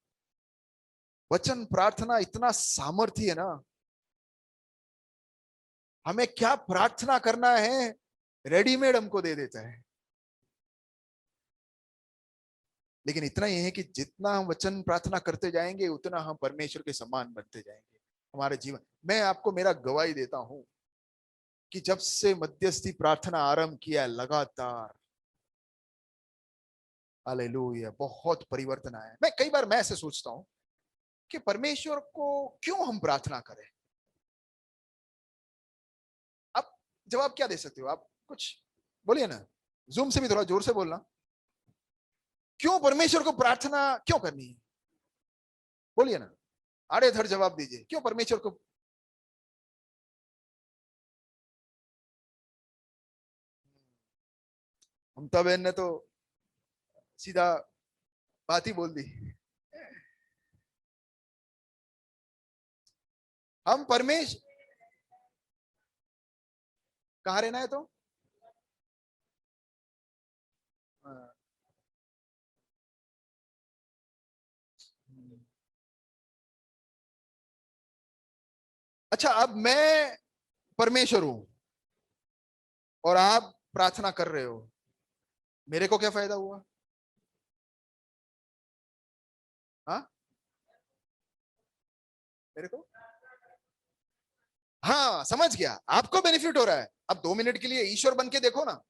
वचन प्रार्थना इतना सामर्थ्य है ना, हमें क्या प्रार्थना करना है रेडीमेड हमको दे देता है। लेकिन इतना ही है कि जितना हम वचन प्रार्थना करते जाएंगे उतना हम परमेश्वर के समान बनते जाएंगे हमारे जीवन। मैं आपको मेरा गवाही देता हूं कि जब से मध्यस्थी प्रार्थना आरंभ किया लगातार, हालेलुया, बहुत परिवर्तन आया। मैं कई बार मैं ऐसे सोचता हूं कि परमेश्वर को क्यों हम प्रार्थना करें। आप जवाब क्या दे सकते हो? आप कुछ बोलिए ना, जूम से भी थोड़ा जोर से बोलना। क्यों परमेश्वर को प्रार्थना क्यों करनी है? बोलिए ना, आड़े धड़ जवाब दीजिए। क्यों परमेश्वर को? ममता बहन ने तो सीधा बात ही बोल दी। हम परमेश्वर कहाँ रहना है तो? अच्छा, अब मैं परमेश्वर हूं और आप प्रार्थना कर रहे हो, मेरे को क्या फायदा हुआ? हाँ, मेरे को, हाँ समझ गया, आपको बेनिफिट हो रहा है। अब 2 मिनट के लिए ईश्वर बन के देखो ना,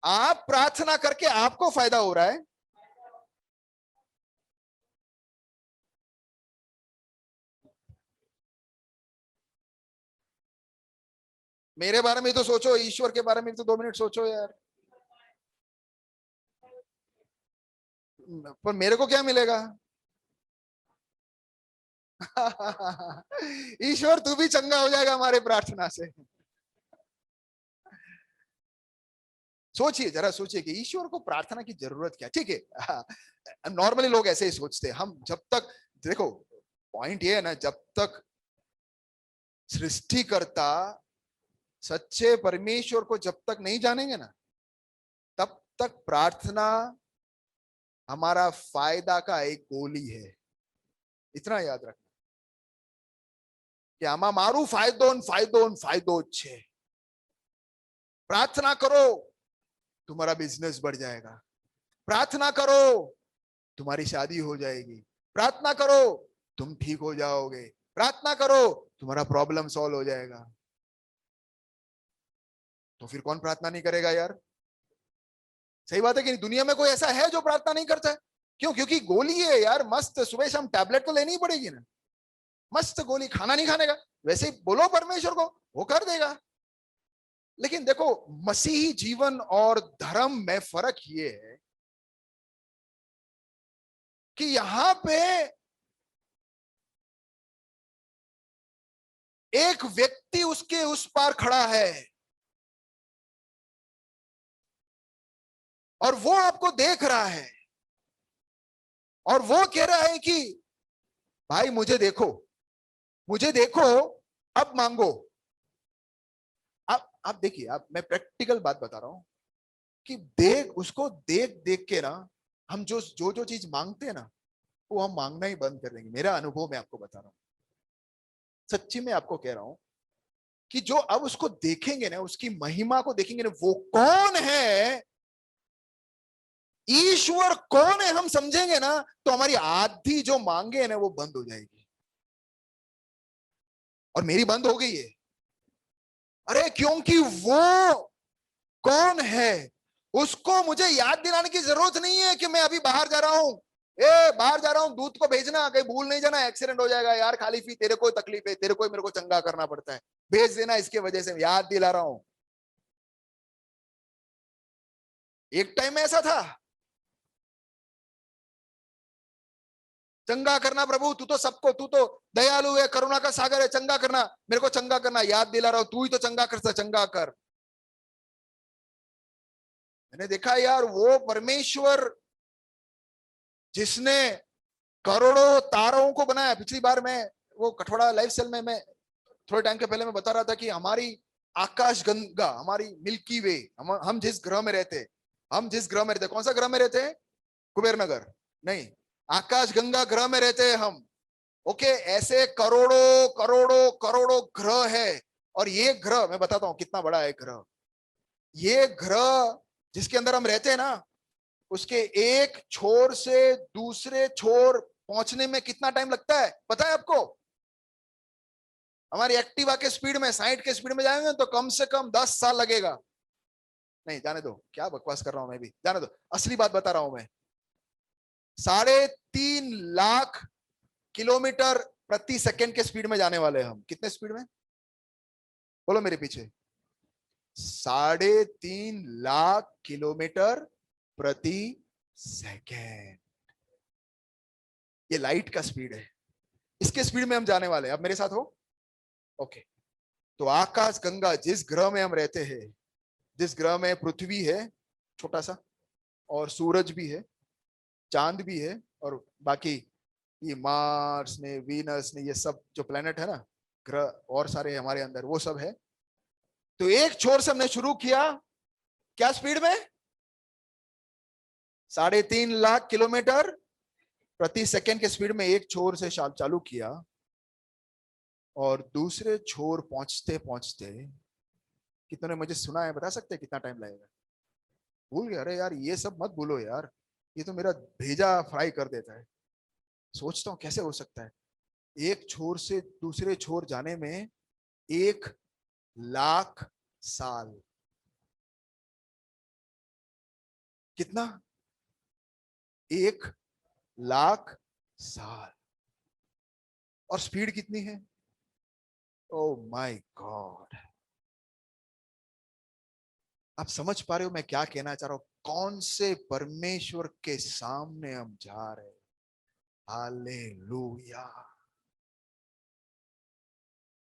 आप प्रार्थना करके आपको फायदा हो रहा है। मेरे बारे में तो सोचो, ईश्वर के बारे में तो 2 मिनट सोचो यार। पर मेरे को क्या मिलेगा? ईश्वर तू भी चंगा हो जाएगा हमारे प्रार्थना से। सोचिए, जरा सोचिए कि ईश्वर को प्रार्थना की जरूरत क्या? ठीक है, नॉर्मली लोग ऐसे ही सोचते हैं। हम जब तक, देखो पॉइंट ये है ना, जब तक सृष्टिकर्ता सच्चे परमेश्वर को जब तक नहीं जानेंगे ना, तब तक प्रार्थना हमारा फायदा का एक गोली है। इतना याद रखना कि आमा मारू फायदो फायदो छे। प्रार्थना करो, तुम्हारा बिजनेस बढ़ जाएगा। प्रार्थना करो, तुम्हारी शादी हो जाएगी। प्रार्थना करो, तुम ठीक हो जाओगे। प्रार्थना करो, तुम्हारा प्रॉब्लम सॉल्व हो जाएगा। तो फिर कौन प्रार्थना नहीं करेगा यार? सही बात है कि नहीं? दुनिया में कोई ऐसा है जो प्रार्थना नहीं करता है? क्यों? क्योंकि गोली है यार, मस्त सुबह शाम टैबलेट तो लेनी ही पड़ेगी ना, मस्त गोली, खाना नहीं खाने का, वैसे ही बोलो परमेश्वर को, वो कर देगा। लेकिन देखो, मसीही जीवन और धर्म में फर्क ये है कि यहां पे एक व्यक्ति उसके उस पार खड़ा है और वो आपको देख रहा है और वो कह रहा है कि भाई मुझे देखो, मुझे देखो, अब मांगो। आप देखिए, आप, मैं प्रैक्टिकल बात बता रहा हूं कि उसको देख देख के ना हम जो जो जो चीज मांगते हैं ना, वो हम मांगना ही बंद कर देंगे। मेरा अनुभव मैं आपको बता रहा हूं, सच्ची में आपको कह रहा हूं कि जो अब उसको देखेंगे ना, उसकी महिमा को देखेंगे ना, वो कौन है, ईश्वर कौन है, हम समझेंगे ना, तो हमारी आधी जो मांगे ना वो बंद हो जाएगी। और मेरी बंद हो गई है। अरे क्योंकि वो कौन है उसको मुझे याद दिलाने की जरूरत नहीं है कि मैं अभी बाहर जा रहा हूं, बाहर जा रहा हूं, दूध को भेजना, कहीं भूल नहीं जाना, एक्सीडेंट हो जाएगा यार, खाली फी, तेरे को तकलीफ है, तेरे को मेरे को चंगा करना पड़ता है, भेज देना, इसके वजह से याद दिला रहा हूं। एक टाइम में ऐसा था, चंगा करना प्रभु, तू तो सबको, तू तो दयालु है, करुणा का सागर है, चंगा करना, मेरे को चंगा करना, याद दिला रहा हूं, तू ही तो चंगा कर सकता, चंगा कर। मैंने देखा यार, वो परमेश्वर जिसने करोड़ों तारों को बनाया। पिछली बार मैं वो कठवाड़ा लाइफ स्टाइल में मैं थोड़े टाइम के पहले मैं बता रहा था कि हमारी आकाश गंगा, हमारी मिल्की वे, हम जिस ग्रह में रहते, हम जिस ग्रह में रहते, कौन सा ग्रह में रहते हैं? कुबेर नगर नहीं, आकाश गंगा ग्रह में रहते हैं हम। ओके, ऐसे करोड़ों करोड़ों करोड़ों ग्रह है। और ये ग्रह, मैं बताता हूं कितना बड़ा है ग्रह। ये ग्रह जिसके अंदर हम रहते हैं ना, उसके एक छोर से दूसरे छोर पहुंचने में कितना टाइम लगता है पता है आपको? हमारी एक्टिवा के स्पीड में, 60 के स्पीड में जाएंगे तो कम से कम 10 साल लगेगा। नहीं, जाने दो, क्या बकवास कर रहा हूं मैं भी, जाने दो, असली बात बता रहा हूं मैं। 3.5 लाख किलोमीटर प्रति सेकंड के स्पीड में जाने वाले हैं हम। कितने स्पीड में बोलो मेरे पीछे? 3.5 लाख किलोमीटर प्रति सेकंड। ये लाइट का स्पीड है, इसके स्पीड में हम जाने वाले हैं। अब मेरे साथ हो? ओके। तो आकाश गंगा जिस ग्रह में हम रहते हैं, जिस ग्रह में पृथ्वी है छोटा सा, और सूरज भी है, चांद भी है, और बाकी ये मार्स ने, वीनस ने, ये सब जो प्लेनेट है ना, ग्रह और सारे हमारे अंदर, वो सब है। तो एक छोर से हमने शुरू किया, क्या स्पीड में? 3.5 लाख किलोमीटर प्रति सेकंड के स्पीड में एक छोर से चालू किया, और दूसरे छोर पहुंचते पहुंचते, कितने ने मुझे सुना है, बता सकते हैं कितना टाइम लगेगा? भूल गया? अरे यार ये सब मत भूलो यार, ये तो मेरा भेजा फ्राई कर देता है। सोचता हूं कैसे हो सकता है एक छोर से दूसरे छोर जाने में 1 लाख साल। कितना? 1 लाख साल। और स्पीड कितनी है? Oh my God. आप समझ पा रहे हो मैं क्या कहना चाह रहा हूं? कौन से परमेश्वर के सामने हम जा रहे हैं? हालेलुया।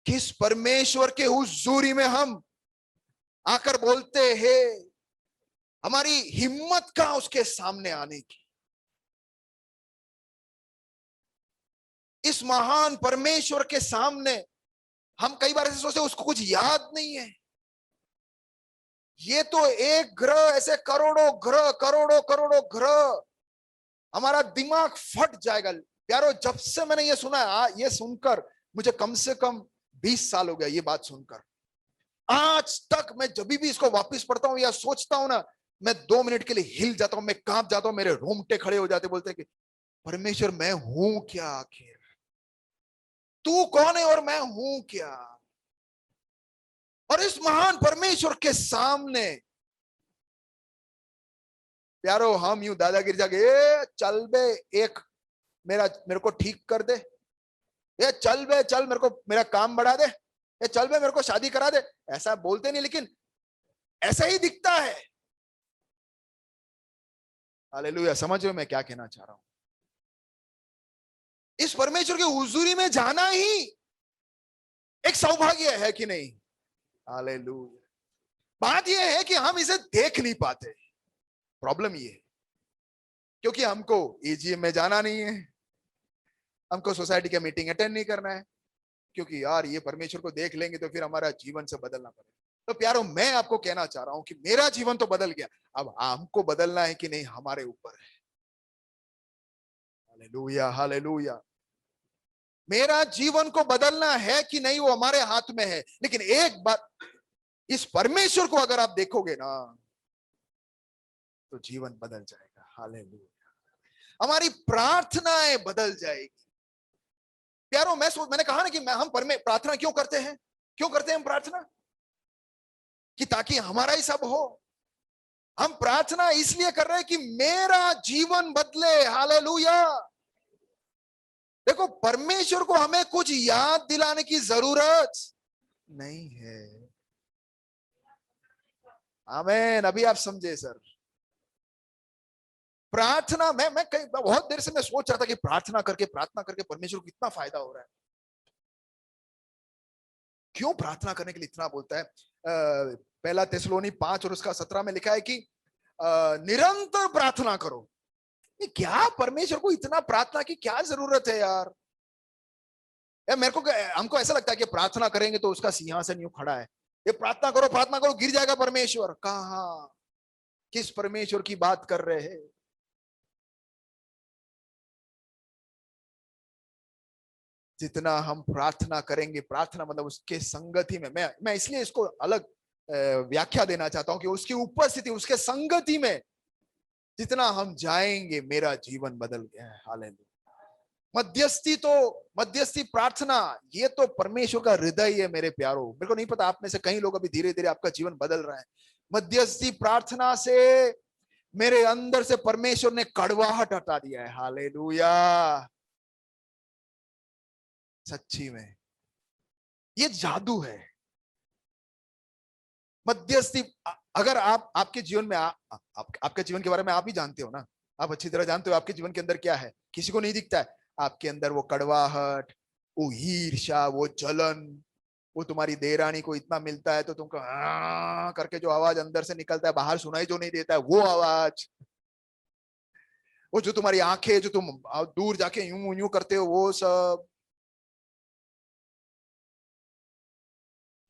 किस परमेश्वर के हुजूरी में हम आकर बोलते हैं? हमारी हिम्मत कहां उसके सामने आने की? इस महान परमेश्वर के सामने हम कई बार ऐसे सोचते हैं उसको कुछ याद नहीं है। ये तो एक ग्रह, ऐसे करोड़ों ग्रह, करोड़ों करोड़ों ग्रह, हमारा दिमाग फट जाएगा। प्यारो, जब से मैंने ये सुना, ये सुनकर मुझे कम से कम 20 साल हो गया ये बात सुनकर, आज तक मैं जब भी इसको वापस पढ़ता हूं या सोचता हूं ना, मैं 2 मिनट के लिए हिल जाता हूं, मैं कांप जाता हूं, मेरे रोंगटे खड़े हो जाते, बोलते हैं कि परमेश्वर मैं हूं क्या आखिर? तू कौन है और मैं हूं क्या? और इस महान परमेश्वर के सामने प्यारो हम यूं दादागिरी जाके ए चल बे एक मेरे को ठीक कर दे, ये चल बे चल मेरे को मेरा काम बढ़ा दे, ये चल बे मेरे को शादी करा दे, ऐसा बोलते नहीं लेकिन ऐसा ही दिखता है। हालेलुया, समझ में मैं क्या कहना चाह रहा हूं? इस परमेश्वर की हुजूरी में जाना ही एक सौभाग्य है कि नहीं? हालेलुया। बात यह है कि हम इसे देख नहीं पाते, प्रॉब्लम ये है क्योंकि हमको एजीएम में जाना नहीं है, हमको सोसाइटी का मीटिंग अटेंड नहीं करना है, क्योंकि यार ये परमेश्वर को देख लेंगे तो फिर हमारा जीवन से बदलना पड़ेगा। तो प्यारो मैं आपको कहना चाह रहा हूं कि मेरा जीवन तो बदल गया, अब हमको बदलना है कि नहीं हमारे ऊपर है। Hallelujah hallelujah. मेरा जीवन को बदलना है कि नहीं वो हमारे हाथ में है, लेकिन एक बात, इस परमेश्वर को अगर आप देखोगे ना तो जीवन बदल जाएगा। हालेलुया। हमारी प्रार्थनाएं बदल जाएगी। प्यारो मैंने कहा ना कि हम प्रार्थना क्यों करते हैं? क्यों करते हैं हम प्रार्थना? कि ताकि हमारा ही सब हो। हम प्रार्थना इसलिए कर रहे हैं कि मेरा जीवन बदले। हालेलुया। देखो परमेश्वर को हमें कुछ याद दिलाने की जरूरत नहीं है। आमीन। अभी आप समझे सर? प्रार्थना मैं कई बहुत देर से मैं सोच रहा था कि प्रार्थना करके परमेश्वर को कितना फायदा हो रहा है। क्यों प्रार्थना करने के लिए इतना बोलता है? पहला थिस्सलुनी 5 और उसका 17 में लिखा है कि निरंतर प्रार्थना करो। ये क्या परमेश्वर को इतना प्रार्थना की क्या जरूरत है यार? हमको ऐसा लगता है कि प्रार्थना करेंगे तो उसका सिंहासन यूं खड़ा है, ये प्रार्थना करो गिर जाएगा परमेश्वर। कहां? किस परमेश्वर की बात कर रहे हैं? जितना हम प्रार्थना करेंगे, प्रार्थना मतलब उसके संगति में, मैं इसलिए इसको अलग व्याख्या देना चाहता हूं कि उसकी उपस्थिति, उसके संगति में जितना हम जाएंगे मेरा जीवन बदल गया है। हालेलुया। मध्यस्थी प्रार्थना ये तो परमेश्वर का हृदय है मेरे प्यारो। मेरे को नहीं पता आप में से कई लोग अभी धीरे धीरे आपका जीवन बदल रहा है। मध्यस्थी प्रार्थना से मेरे अंदर से परमेश्वर ने कड़वाहट हटा दिया है। हालेलुया। सच्ची में ये जादू है। मध्यस्थी, अगर आपके जीवन में आपके जीवन के बारे में आप ही जानते हो ना, आप अच्छी तरह जानते हो आपके जीवन के अंदर क्या है, किसी को नहीं दिखता है। आपके अंदर वो कड़वाहट, वो ईर्ष्या, वो जलन, वो तुम्हारी देरानी को इतना मिलता है तो तुमको करके जो आवाज अंदर से निकलता है, बाहर सुनाई जो नहीं देता है, वो आवाज, वो जो तुम्हारी आंखें जो तुम दूर जाके यूं यूं करते हो, वो सब,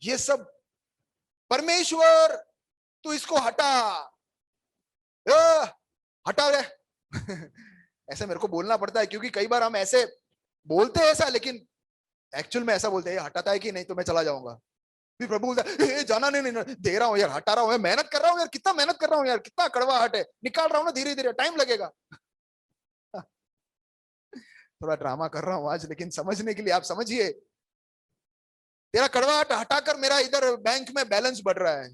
ये सब परमेश्वर तू इसको हटा हटा रे ऐसे मेरे को बोलना पड़ता है क्योंकि कई बार हम ऐसे बोलते हैं ऐसा, लेकिन एक्चुअल में ऐसा बोलते हैं हटाता है कि नहीं तो मैं चला जाऊंगा। फिर प्रभु बोलता है जाना नहीं दे रहा हूं यार, हटा रहा हूं, मेहनत कर रहा हूं यार, कितना मेहनत कर रहा हूं यार, कितना कड़वाहट है, निकाल रहा हूं ना धीरे धीरे, टाइम लगेगा थोड़ा ड्रामा कर रहा हूं आज, लेकिन समझने के लिए आप समझिए। तेरा कड़वाहट हटाकर मेरा इधर बैंक में बैलेंस बढ़ रहा है,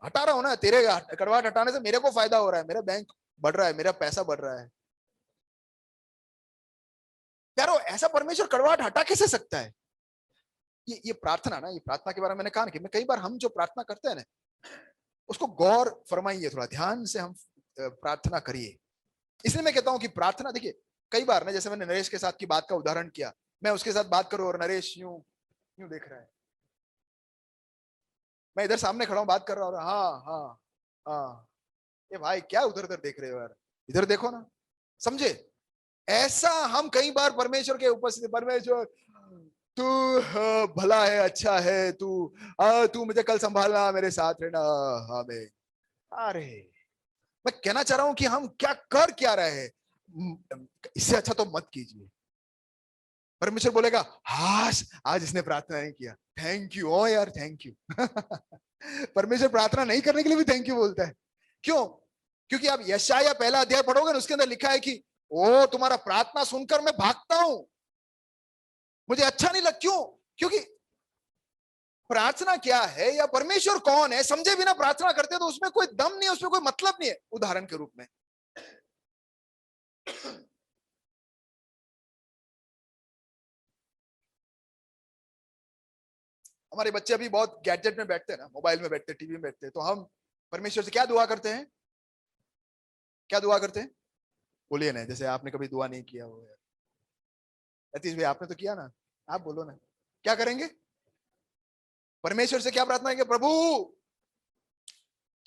हटा रहा हूं ना, तेरे कड़वाहट हटाने से मेरे को फायदा हो रहा है, मेरा बैंक बढ़ रहा है, मेरा पैसा बढ़ रहा है। यारो ऐसा परमेश्वर कड़वाहट हटा कैसे सकता है? ये प्रार्थना ना, ये प्रार्थना के बारे में मैंने कहा ना कि मैं कई बार हम जो प्रार्थना करते हैं ना उसको गौर फरमाइए, थोड़ा ध्यान से हम प्रार्थना करिए। इसलिए मैं कहता हूं कि प्रार्थना, देखिए कई बार ना, जैसे मैंने नरेश के साथ की बात का उदाहरण किया, मैं उसके साथ बात करूं और नरेश यूं यूं देख रहा है, मैं इधर सामने खड़ा हूं बात कर रहा हूं, हाँ हाँ हाँ, ये भाई क्या उधर उधर देख रहे हो यार, इधर देखो ना, समझे? ऐसा हम कई बार परमेश्वर के उपस्थिति, परमेश्वर तू भला है, अच्छा है, तू मुझे कल संभालना, मेरे साथ रहना, हमें, अरे मैं कहना चाह रहा हूं कि हम क्या रहे हैं, इससे अच्छा तो मत कीजिए। परमेश्वर बोलेगा आज इसने प्रार्थना नहीं किया, थैंक यू, ओ यार थैंक यू परमेश्वर प्रार्थना नहीं करने के लिए भी थैंक यू बोलता है। क्यों? क्योंकि आप यशाया पहला अध्याय पढ़ोगे ना, उसके अंदर लिखा है कि ओ तुम्हारा प्रार्थना सुनकर मैं भागता हूं, मुझे अच्छा नहीं लग। क्यों? क्योंकि प्रार्थना क्या है या परमेश्वर कौन है समझे बिना प्रार्थना करते तो उसमें कोई दम नहीं है, उसमें कोई मतलब नहीं है। उदाहरण के रूप में हमारे बच्चे अभी बहुत गैजेट में बैठते हैं ना, मोबाइल में बैठते हैं, टीवी में बैठते हैं, तो हम परमेश्वर से क्या दुआ करते हैं? क्या दुआ करते हैं? बोलिए ना, जैसे आपने कभी दुआ नहीं किया हो यार। यतीश भाई आपने तो किया ना, आप बोलो ना, क्या करेंगे? परमेश्वर से क्या प्रार्थना है कि प्रभु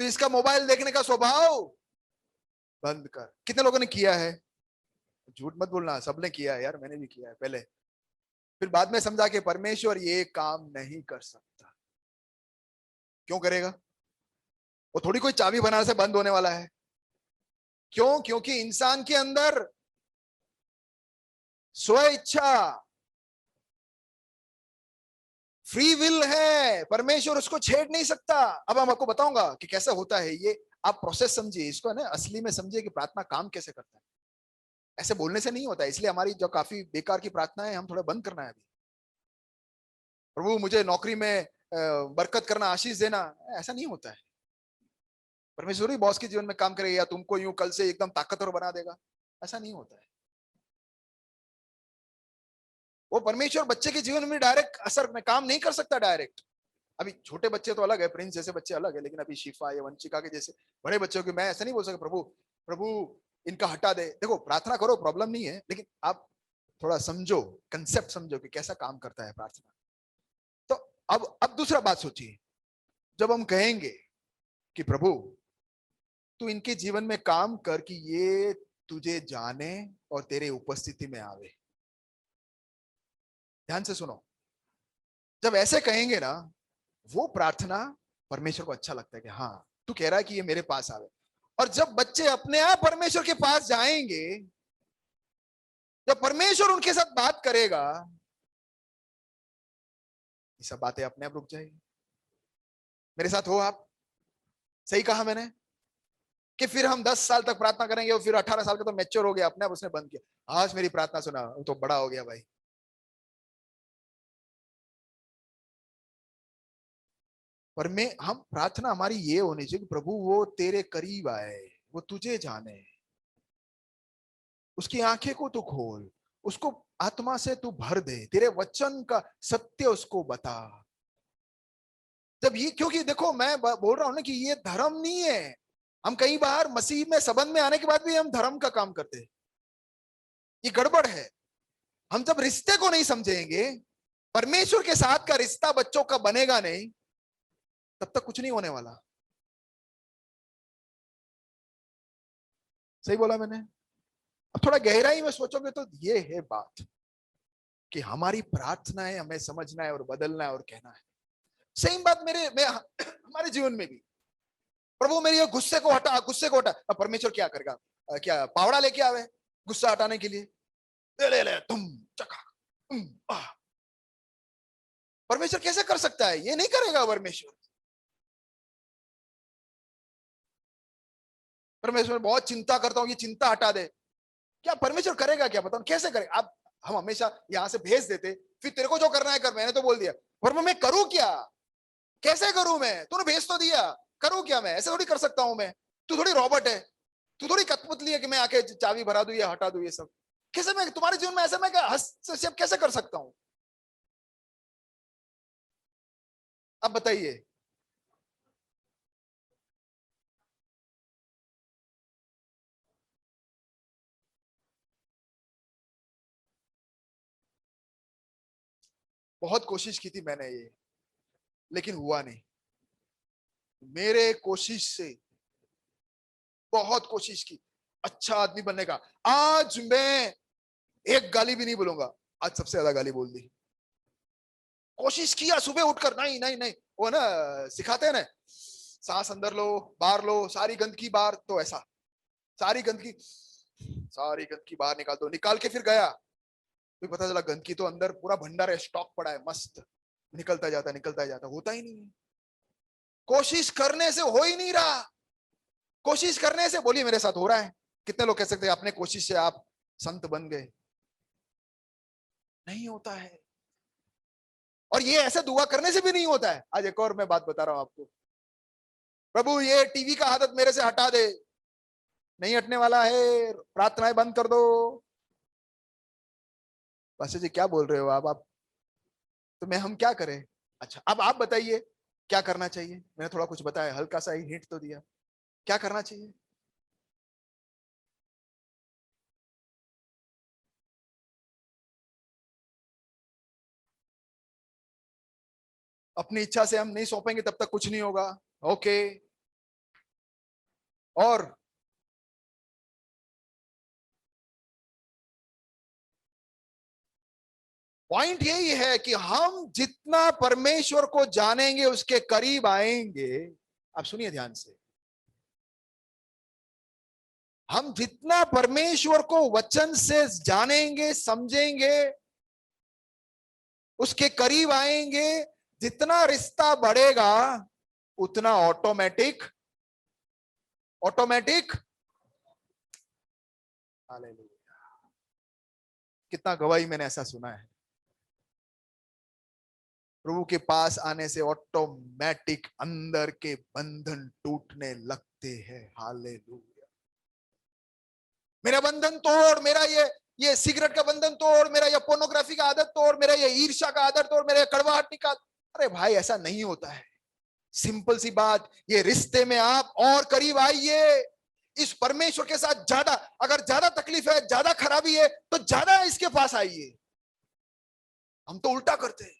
तो इसका मोबाइल देखने का स्वभाव बंद कर। कितने लोगों ने किया है? झूठ मत बोलना, सबने किया है यार, मैंने भी किया है पहले। फिर बाद में समझा कि परमेश्वर ये काम नहीं कर सकता। क्यों करेगा? वो थोड़ी कोई चाबी बनाने से बंद होने वाला है। क्यों? क्योंकि इंसान के अंदर स्व इच्छा, फ्री विल है, परमेश्वर उसको छेड़ नहीं सकता। अब हम आपको बताऊंगा कि कैसा होता है ये, आप प्रोसेस समझिए इसको, ना असली में समझिए कि प्रार्थना काम कैसे करता है। ऐसे बोलने से नहीं होता है, इसलिए हमारी जो काफी बेकार की प्रार्थना है हम थोड़ा बंद करना है अभी। प्रभु मुझे नौकरी में बरकत करना, आशीष देना, ऐसा नहीं होता है। परमेश्वर ही बॉस के जीवन में काम करेगा या तुमको यूं कल से एकदम ताकतवर बना देगा, ऐसा नहीं होता है। वो परमेश्वर बच्चे के जीवन में डायरेक्ट असर में काम नहीं कर सकता डायरेक्ट। अभी छोटे बच्चे तो अलग है, प्रिंस जैसे बच्चे अलग है, लेकिन अभी शिफा या वंशिका के जैसे बड़े बच्चों की मैं ऐसा नहीं बोल सकता प्रभु प्रभु इनका हटा दे। देखो प्रार्थना करो, प्रॉब्लम नहीं है, लेकिन आप थोड़ा समझो, कंसेप्ट समझो कि कैसा काम करता है प्रार्थना। तो अब दूसरा बात सोचिए, जब हम कहेंगे कि प्रभु तू इनके जीवन में काम कर कि ये तुझे जाने और तेरे उपस्थिति में आवे। ध्यान से सुनो, जब ऐसे कहेंगे ना, वो प्रार्थना परमेश्वर को अच्छा लगता है कि हाँ तू कह रहा है कि ये मेरे पास आवे। और जब बच्चे अपने आप परमेश्वर के पास जाएंगे, जब परमेश्वर उनके साथ बात करेगा, ये सब बातें अपने आप रुक जाएगी। मेरे साथ हो आप? सही कहा मैंने कि फिर हम 10 साल तक प्रार्थना करेंगे और फिर 18 साल का तो मैच्योर हो गया, अपने आप उसने बंद किया, आज मेरी प्रार्थना सुना, वो तो बड़ा हो गया भाई। पर मैं हम प्रार्थना हमारी ये होनी चाहिए कि प्रभु वो तेरे करीब आए, वो तुझे जाने, उसकी आंखें को तू खोल, उसको आत्मा से तू भर दे, तेरे वचन का सत्य उसको बता। जब ये, क्योंकि देखो मैं बोल रहा हूं ना कि ये धर्म नहीं है। हम कई बार मसीह में संबंध में आने के बाद भी हम धर्म का काम करते हैं, ये गड़बड़ है। हम जब रिश्ते को नहीं समझेंगे, परमेश्वर के साथ का रिश्ता बच्चों का बनेगा नहीं, तब तक कुछ नहीं होने वाला। सही बोला मैंने? अब थोड़ा गहराई में सोचोगे तो ये है बात कि हमारी प्रार्थनाएं हमें समझना है और बदलना है और कहना है। सेम बात हमारे जीवन में भी, प्रभु मेरी गुस्से को हटा, गुस्से को हटा। अब परमेश्वर क्या करेगा? क्या पावड़ा लेके आवे गुस्सा हटाने के लिए? ले ले तुम चका परमेश्वर कैसे कर सकता है? ये नहीं करेगा परमेश्वर। परमेश्वर बहुत चिंता करता हूं, ये चिंता हटा दे, क्या परमेश्वर करेगा? क्या बताओ कैसे करेगा? आप हम हमेशा यहां से भेज देते, फिर तेरे को जो करना है कर, मैंने तो बोल दिया, पर मैं करूं क्या? कैसे करूं मैं? तूने भेज तो दिया, करूं क्या मैं? ऐसे थोड़ी कर सकता हूं मैं। तू थोड़ी रॉबर्ट है, तू थोड़ी कठपुतली है कि मैं आके चाबी भरा दूं या हटा दूं ये सब। कैसे मैं तुम्हारे जीवन में ऐसे मैं हस्तक्षेप कैसे कर सकता हूं? अब बताइए। बहुत कोशिश की थी मैंने ये, लेकिन हुआ नहीं। मेरे कोशिश से बहुत कोशिश की अच्छा आदमी बनने का। आज मैं एक गाली भी नहीं बोलूंगा, आज सबसे ज्यादा गाली बोल दी। कोशिश किया सुबह उठकर, नहीं नहीं नहीं, वो ना सिखाते हैं ना, सांस अंदर लो बाहर लो, सारी गंदगी बाहर, तो ऐसा सारी गंदगी बाहर निकाल दो। निकाल के फिर गया, फिर पता चला गंदगी तो अंदर पूरा भंडार है, स्टॉक पड़ा है मस्त, निकलता जाता, होता ही नहीं है। कोशिश करने से हो ही नहीं रहा। कोशिश करने से, बोलिए मेरे साथ हो रहा है? कितने लोग कह सकते हैं अपने कोशिश से आप संत बन गए? नहीं होता है। और ये ऐसे दुआ करने से भी नहीं होता है। आज एक और मैं बात बता रहा हूं आपको, प्रभु ये टीवी का आदत मेरे से हटा दे, नहीं हटने वाला है, प्रार्थनाएं बंद कर दो। पास्टर जी क्या बोल रहे हो आप तो मैं हम क्या करें? अच्छा अब आप बताइए क्या करना चाहिए। मैंने थोड़ा कुछ बताया, हल्का सा ही हिंट तो दिया, क्या करना चाहिए? अपनी इच्छा से हम नहीं सौंपेंगे तब तक कुछ नहीं होगा। ओके, और पॉइंट यही है कि हम जितना परमेश्वर को जानेंगे उसके करीब आएंगे। आप सुनिए ध्यान से, हम जितना परमेश्वर को वचन से जानेंगे, समझेंगे, उसके करीब आएंगे, जितना रिश्ता बढ़ेगा उतना ऑटोमेटिक हालेलुया। कितना गवाही मैंने ऐसा सुना है, प्रभु के पास आने से ऑटोमेटिक अंदर के बंधन टूटने लगते हैं। हालेलुया। मेरा बंधन तोड़, मेरा ये सिगरेट का बंधन तोड़, मेरा ये पोर्नोग्राफी का आदत तोड़, मेरा ये ईर्ष्या का आदत तोड़, मेरा ये कड़वाहट निकाल। अरे भाई ऐसा नहीं होता है। सिंपल सी बात, ये रिश्ते में आप और करीब आइए इस परमेश्वर के साथ। ज्यादा अगर ज्यादा तकलीफ है, ज्यादा खराबी है तो ज्यादा इसके पास आइए। हम तो उल्टा करते हैं,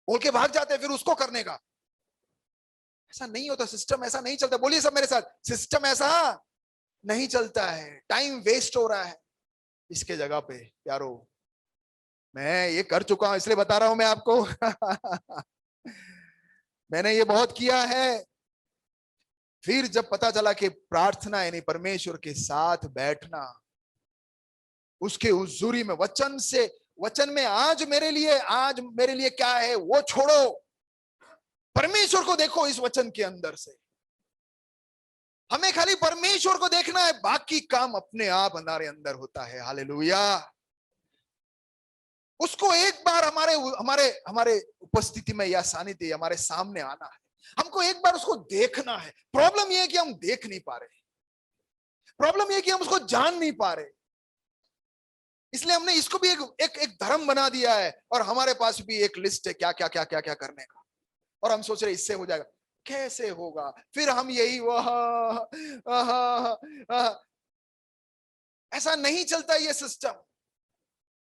बोल के भाग जाते हैं फिर उसको करने का। ऐसा नहीं होता, सिस्टम ऐसा नहीं चलता। बोलिए सब मेरे साथ, सिस्टम ऐसा नहीं चलता है। टाइम वेस्ट हो रहा है इसके जगह पे। प्यारो मैं ये कर चुका हूं इसलिए बता रहा हूं मैं आपको मैंने ये बहुत किया है। फिर जब पता चला कि प्रार्थना यानी परमेश्वर के साथ बैठना, उसके हुजूरी में, वचन में आज मेरे लिए क्या है वो छोड़ो, परमेश्वर को देखो इस वचन के अंदर से। हमें खाली परमेश्वर को देखना है, बाकी काम अपने आप हमारे अंदर होता है। हालेलुया। उसको एक बार हमारे उपस्थिति में या सानिध्य हमारे सामने आना है, हमको एक बार उसको देखना है। प्रॉब्लम यह है कि हम देख नहीं पा रहे, प्रॉब्लम यह है कि हम उसको जान नहीं पा रहे। इसलिए हमने इसको भी एक धर्म बना दिया है, और हमारे पास भी एक लिस्ट है क्या क्या क्या क्या क्या करने का, और हम सोच रहे इससे हो जाएगा। कैसे होगा? फिर हम यही ऐसा नहीं चलता ये सिस्टम।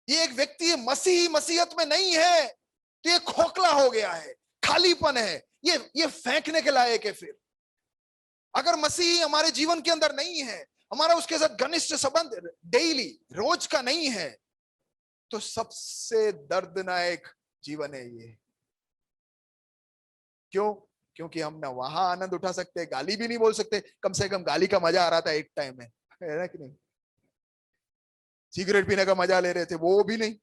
ये एक व्यक्ति मसीहत में नहीं है तो ये खोखला हो गया है, खालीपन है, ये फेंकने के लायक है। फिर अगर मसीह हमारे जीवन के अंदर नहीं है, हमारा उसके साथ घनिष्ठ संबंध डेली रोज का नहीं है, तो सबसे दर्दनाक जीवन है ये। क्यों? क्योंकि हम ना वहां आनंद उठा सकते, गाली भी नहीं बोल सकते। कम से कम गाली का मजा आ रहा था एक टाइम में, है ना कि नहीं? सिगरेट पीने का मजा ले रहे थे, वो भी नहीं।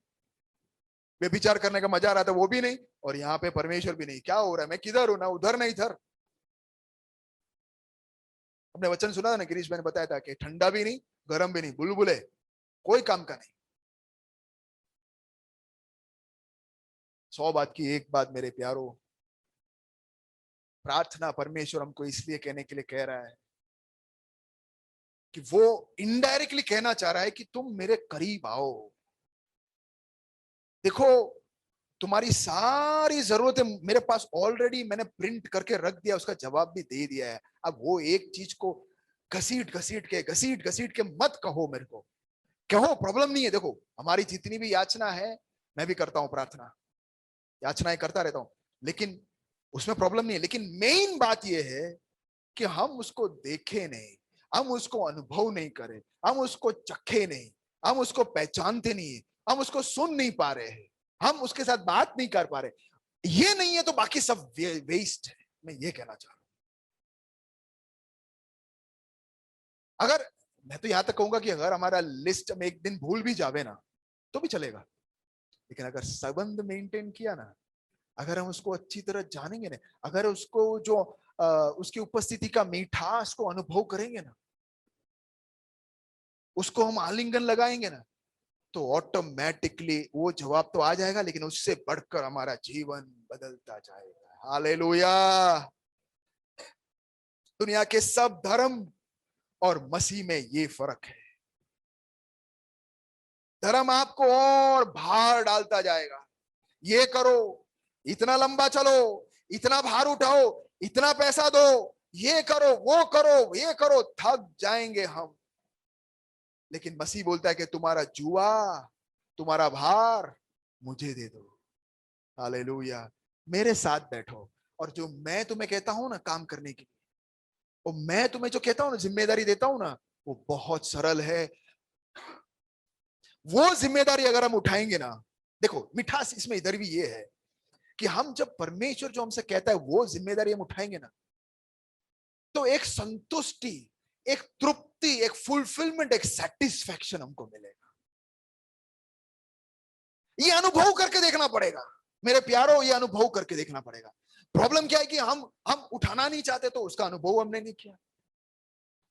व्यभिचार करने का मजा आ रहा था, वो भी नहीं। और यहाँ पे परमेश्वर भी नहीं। क्या हो रहा है? मैं किधर हूं? ना उधर ना इधर। अपने वचन सुना था ना, गिरीश भाई ने बताया था कि ठंडा भी नहीं, गर्म भी नहीं, बुलबुले, कोई काम का नहीं। 100 बात की एक बात मेरे प्यारो, प्रार्थना परमेश्वर हमको इसलिए कहने के लिए कह रहा है कि वो इनडायरेक्टली कहना चाह रहा है कि तुम मेरे करीब आओ। देखो तुम्हारी सारी जरूरतें मेरे पास ऑलरेडी मैंने प्रिंट करके रख दिया, उसका जवाब भी दे दिया है। अब वो एक चीज को घसीट घसीट के मत कहो मेरे को, कहो प्रॉब्लम नहीं है। देखो हमारी जितनी भी याचना है, मैं भी करता हूं प्रार्थना, याचनाएं करता रहता हूं, लेकिन उसमें प्रॉब्लम नहीं है। लेकिन मेन बात यह है कि हम उसको देखें नहीं, हम उसको अनुभव नहीं करें, हम उसको चखे नहीं, हम उसको पहचानते नहीं, हम उसको सुन नहीं पा रहे हैं, हम उसके साथ बात नहीं कर पा रहे। ये नहीं है तो बाकी सब वेस्ट है। मैं ये कहना चाह रहा हूं। अगर मैं तो यहां तक कहूंगा कि अगर हमारा लिस्ट में एक दिन भूल भी जावे ना तो भी चलेगा, लेकिन अगर संबंध मेंटेन किया ना, अगर हम उसको अच्छी तरह जानेंगे ना, अगर उसको जो उसकी उपस्थिति का मिठास को अनुभव करेंगे ना, उसको हम आलिंगन लगाएंगे ना, तो ऑटोमेटिकली वो जवाब तो आ जाएगा, लेकिन उससे बढ़कर हमारा जीवन बदलता जाएगा। हालेलुया। दुनिया के सब धर्म और मसीह में ये फर्क है। धर्म आपको और भार डालता जाएगा, ये करो, इतना लंबा चलो, इतना भार उठाओ, इतना पैसा दो, ये करो, वो करो, ये करो, थक जाएंगे हम। लेकिन मसीह बोलता है कि तुम्हारा जुआ, तुम्हारा भार मुझे दे दो। हालेलुया, मेरे साथ बैठो, और जो मैं तुम्हें कहता हूं ना काम करने के लिए, और मैं तुम्हें जो कहता हूं ना, जिम्मेदारी देता हूं ना, वो बहुत सरल है। वो जिम्मेदारी अगर हम उठाएंगे ना, देखो मिठास इसमें इधर भी ये है कि हम जब परमेश्वर जो हमसे कहता है वो जिम्मेदारी हम उठाएंगे ना, तो एक संतुष्टि, एक तृप्ति, एक फुलफिलमेंट, एक सेटिस्फैक्शन हमको मिलेगा। ये अनुभव करके देखना पड़ेगा मेरे प्यारो, ये अनुभव करके देखना पड़ेगा। प्रॉब्लम क्या है कि हम उठाना नहीं चाहते, तो उसका अनुभव हमने नहीं किया।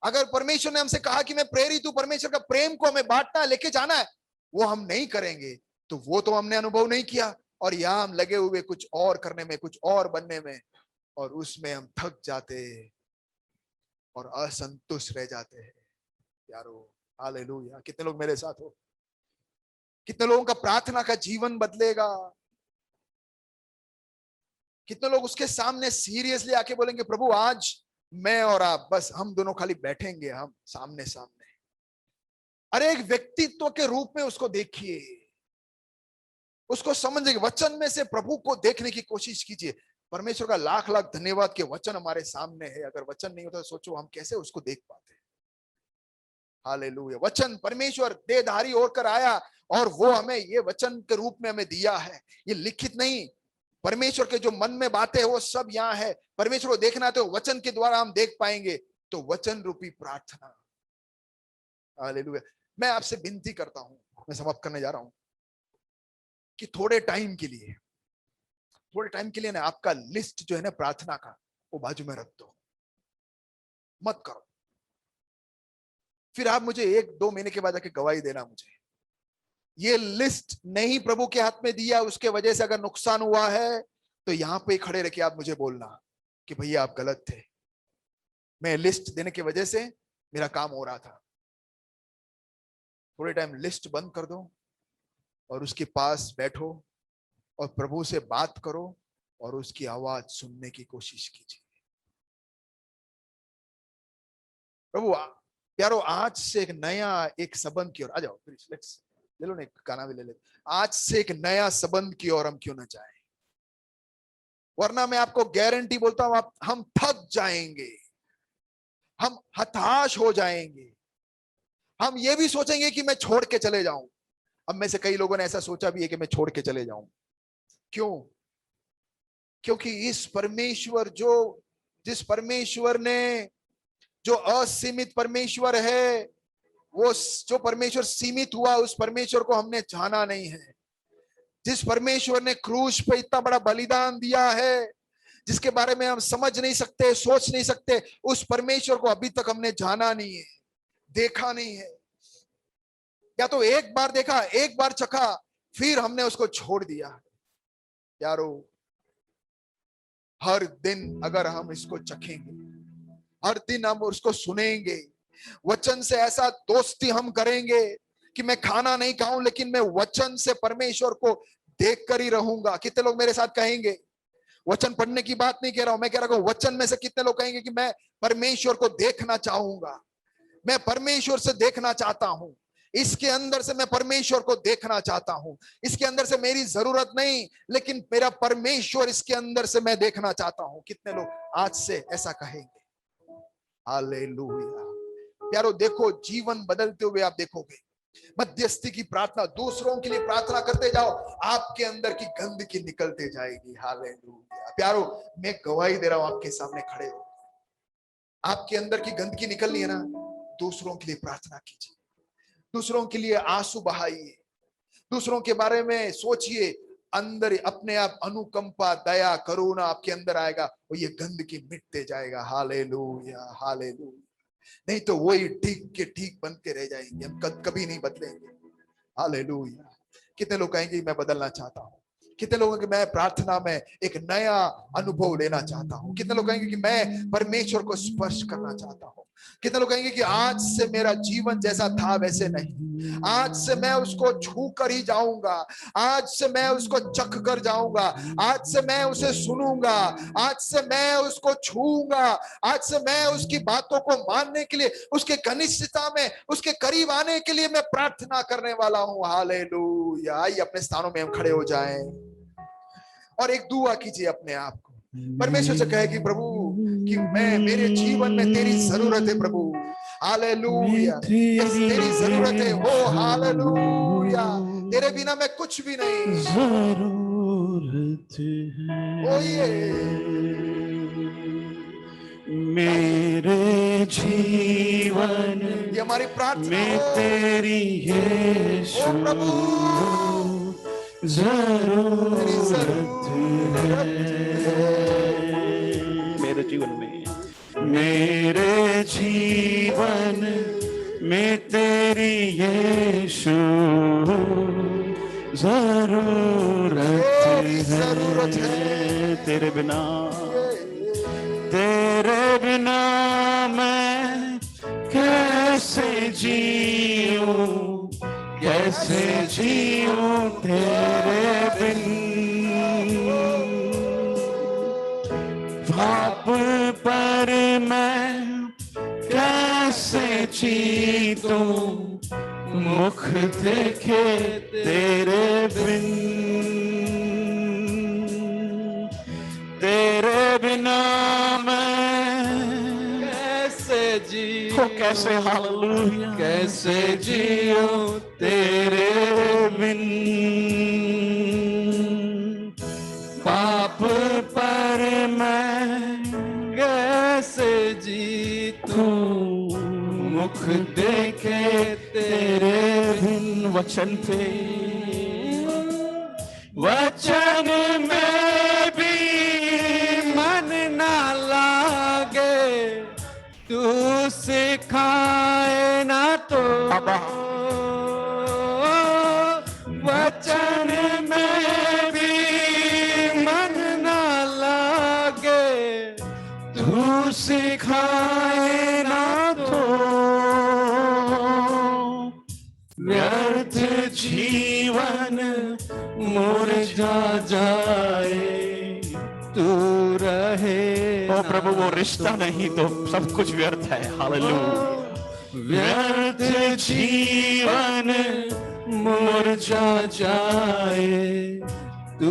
अगर परमेश्वर ने हमसे कहा कि मैं प्रेरित हूं, परमेश्वर का प्रेम को हमें बांटना है, लेके जाना है, वो हम नहीं करेंगे, तो वो तो हमने अनुभव नहीं किया। और यहां हम लगे हुए कुछ और करने में, कुछ और बनने में, और उसमें हम थक जाते और असंतुष्ट रह जाते हैं यारो। हालेलुया, कितने लोग मेरे साथ हो? कितने लोगों का प्रार्थना का जीवन बदलेगा? कितने लोग उसके सामने सीरियसली आके बोलेंगे, प्रभु आज मैं और आप, बस हम दोनों खाली बैठेंगे, हम सामने सामने। अरे एक व्यक्तित्व के रूप में उसको देखिए, उसको समझिए, वचन में से प्रभु को देखने की कोशिश कीजिए। परमेश्वर का लाख लाख धन्यवाद कि वचन हमारे सामने है। अगर वचन नहीं होता तो सोचो हम कैसे उसको देख पाते। हालेलुया, वचन परमेश्वर देहधारी होकर आया और वो हमें ये वचन के रूप में हमें दिया है। ये लिखित नहीं, परमेश्वर के जो मन में बातें है वो सब यहाँ है। परमेश्वर को देखना है तो वचन के द्वारा हम देख पाएंगे। तो वचन रूपी प्रार्थना। हालेलुया, मैं आपसे विनती करता हूं, मैं समाप्त करने जा रहा हूं, कि थोड़े टाइम के लिए ना आपका लिस्ट जो है ना प्रार्थना का, वो बाजू में रख दो, मत करो। फिर आप मुझे 1-2 महीने के बाद आके गवाही देना। मुझे ये लिस्ट नहीं प्रभु के हाथ में दिया, उसके वजह से अगर नुकसान हुआ है तो यहां पे खड़े रह के आप मुझे बोलना कि भैया आप गलत थे, मैं लिस्ट देने की वजह से मेरा काम हो रहा था। थोड़े टाइम लिस्ट बंद कर दो और उसके पास बैठो और प्रभु से बात करो और उसकी आवाज सुनने की कोशिश कीजिए। प्रभु प्यारो, आज से एक नया एक संबंध की ओर आ जाओ। लेट्स ले लो ना, एक गाना भी ले ले। आज से एक नया संबंध की ओर हम क्यों ना जाएं? वरना मैं आपको गारंटी बोलता हूं, हम थक जाएंगे, हम हताश हो जाएंगे, हम ये भी सोचेंगे कि मैं छोड़ के चले जाऊं। अब में से कई लोगों ने ऐसा सोचा भी है कि मैं छोड़ के चले जाऊं। क्यों? क्योंकि इस परमेश्वर जिस परमेश्वर ने, जो असीमित परमेश्वर है, वो जो परमेश्वर सीमित हुआ, उस परमेश्वर को हमने जाना नहीं है। जिस परमेश्वर ने क्रूस पे इतना बड़ा बलिदान दिया है, जिसके बारे में हम समझ नहीं सकते, सोच नहीं सकते, उस परमेश्वर को अभी तक हमने जाना नहीं है, देखा नहीं है। या तो एक बार देखा, एक बार चखा, फिर हमने उसको छोड़ दिया। यारो, हर दिन अगर हम इसको चखेंगे, हर दिन हम उसको सुनेंगे, वचन से ऐसा दोस्ती हम करेंगे कि मैं खाना नहीं खाऊं लेकिन मैं वचन से परमेश्वर को देख कर ही रहूंगा। कितने लोग मेरे साथ कहेंगे? वचन पढ़ने की बात नहीं कह रहा हूं, मैं कह रहा हूं वचन में से कितने लोग कहेंगे कि मैं परमेश्वर को देखना चाहूंगा, मैं परमेश्वर से देखना चाहता हूं, इसके अंदर से मैं परमेश्वर को देखना चाहता हूं, इसके अंदर से मेरी जरूरत नहीं लेकिन मेरा परमेश्वर इसके अंदर से मैं देखना चाहता हूं। कितने लोग आज से ऐसा कहेंगे? हालेलुया। प्यारो देखो, जीवन बदलते हुए आप देखोगे। मध्यस्थी की प्रार्थना, दूसरों के लिए प्रार्थना करते जाओ, आपके अंदर की गंदगी निकलते जाएगी। हालेलुया। प्यारो, मैं गवाही दे रहा हूं, आपके सामने खड़े हो, आपके अंदर की गंदगी निकलनी है ना, दूसरों के लिए प्रार्थना कीजिए, दूसरों के लिए आंसू बहाइए, दूसरों के बारे में सोचिए। अंदर अपने आप अनुकंपा, दया, करुणा आपके अंदर आएगा और ये गंदगी मिटते जाएगा। Hallelujah, hallelujah. नहीं तो वही ठीक के ठीक बनते रह जाएंगे, हम कभी नहीं बदलेंगे। हालेलुया। कितने लोग कहेंगे मैं बदलना चाहता हूं? कितने लोगों की मैं प्रार्थना में एक नया अनुभव लेना चाहता हूं? कितने लोग कहेंगे कि मैं परमेश्वर को स्पर्श करना चाहता हूं? कितने लोग कहेंगे कि आज से मेरा जीवन जैसा था वैसे नहीं, आज से मैं उसको छू कर ही जाऊंगा, आज से मैं उसको चख कर जाऊंगा, आज से मैं उसे सुनूंगा, आज से मैं उसको छूऊंगा, आज से मैं उसकी बातों को मानने के लिए, उसके घनिष्ठता में उसके करीब आने के लिए मैं प्रार्थना करने वाला हूं। हालेलुया। आइए अपने स्थानों में हम खड़े हो जाएं और एक दुआ कीजिए अपने आप को, परमेश्वर से कहे कि प्रभु कि मैं, मेरे जीवन में तेरी जरूरत है प्रभु। हालेलुया। यस, तेरी जरूरत है। हो हालेलुया। तेरे बिना मैं कुछ भी नहीं। जरूरत ओ ये मेरे जीवन ये हमारी प्रार्थना में हो। तेरी यीशु ओ प्रभु जरूरत है। मेरे जीवन में, मेरे जीवन में तेरी यीशु जरूरत है। तेरे बिना मैं कैसे जीऊं, कैसे जीऊं तेरे बिन। पाप पर मैं कैसे जीतूं, मुख देखे तेरे बिन। तेरे बिना मैं कैसे जीऊं, कैसे हालेलुया, कैसे जीऊं तेरे बिन। पाप पर मैं कैसे जीतूं, मुख देखे तेरे बिन। वचन पे, वचन में भी मन ना लागे, तू सिखाए ना तो। वचन में भी मन ना लागे, तू सिखाए ना तो। व्यर्थ जीवन मुरझा जाए, तू रहे। ओ प्रभु, वो रिश्ता नहीं तो सब कुछ व्यर्थ है। हालेलुया। व्यर्थ जीवन मुरझा जाए, तू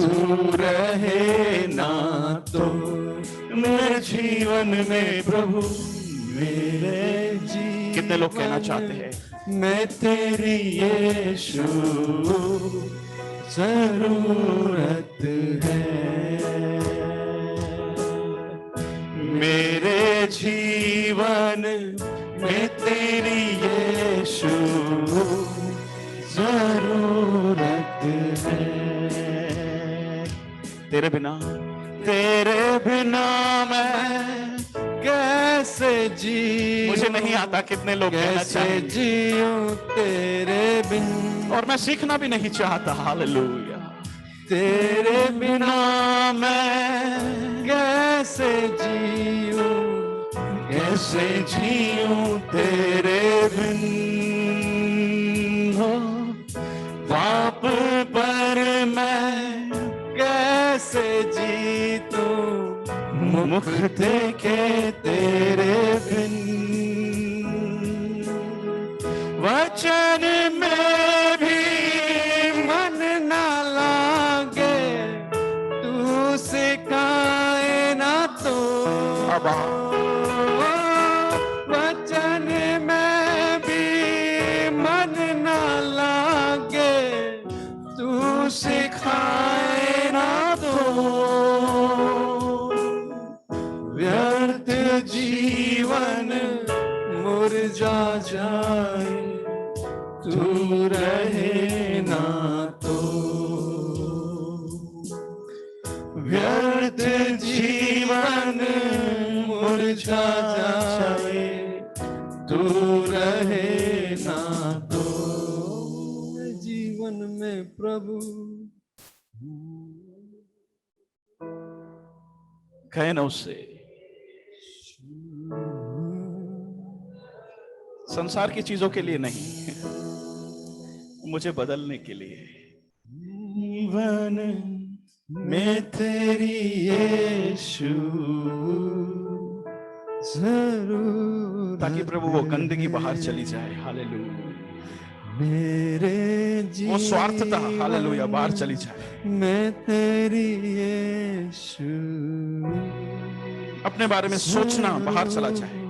रहे ना तो। मेरे जीवन में प्रभु, मेरे जीवन, कितने लोग कहना चाहते हैं मैं तेरी यीशु जरूरत है। मेरे जीवन में तेरी यीशु जरूरत है। तेरे बिना मैं कैसे जी, मुझे नहीं आता। कितने लोग कैसे जीऊं तेरे बिन, और मैं सीखना भी नहीं चाहता। हालेलुया। तेरे बिना मैं कैसे जीऊं, कैसे जीऊं तेरे बिन। हो पाप पर मैं कैसे जीतूं, मुख देखे तेरे बिन। वचन में भी मन ना लागे, तू सिखाए ना तो। वचन में भी मन ना लागे, तू सिखाए ना तो। व्यर्थ जीवन मुरझा जाए, तू रहे ना तो। व्यर्थ जीवन मुरझा जाए, तू रहे ना तो। जीवन में प्रभु, कहे ना उससे, संसार की चीजों के लिए नहीं, मुझे बदलने के लिए। जीवन में तेरी यीशु जरूर, ताकि प्रभु वो गंदगी बाहर चली जाए। हालेलुया। मेरे वो स्वार्थता हालेलुया बाहर जीवन चली जाए। मैं तेरी यीशु अपने बारे में सोचना बाहर चला जाए।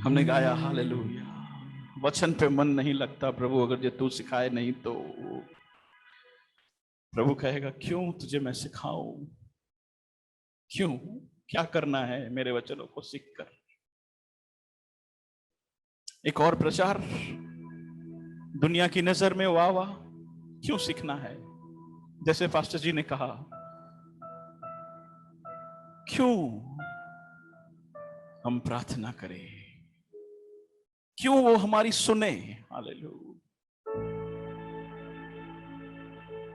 हमने गाया हालेलुया, वचन पे मन नहीं लगता प्रभु, अगर ये तू सिखाए नहीं तो। प्रभु कहेगा क्यों तुझे मैं सिखाऊं, क्यों, क्या करना है मेरे वचनों को सीखकर। एक और प्रचार, दुनिया की नजर में वाह वाह क्यों सीखना है। जैसे पास्टर जी ने कहा, क्यों हम प्रार्थना करें, क्यों वो हमारी सुने। हालेलुया।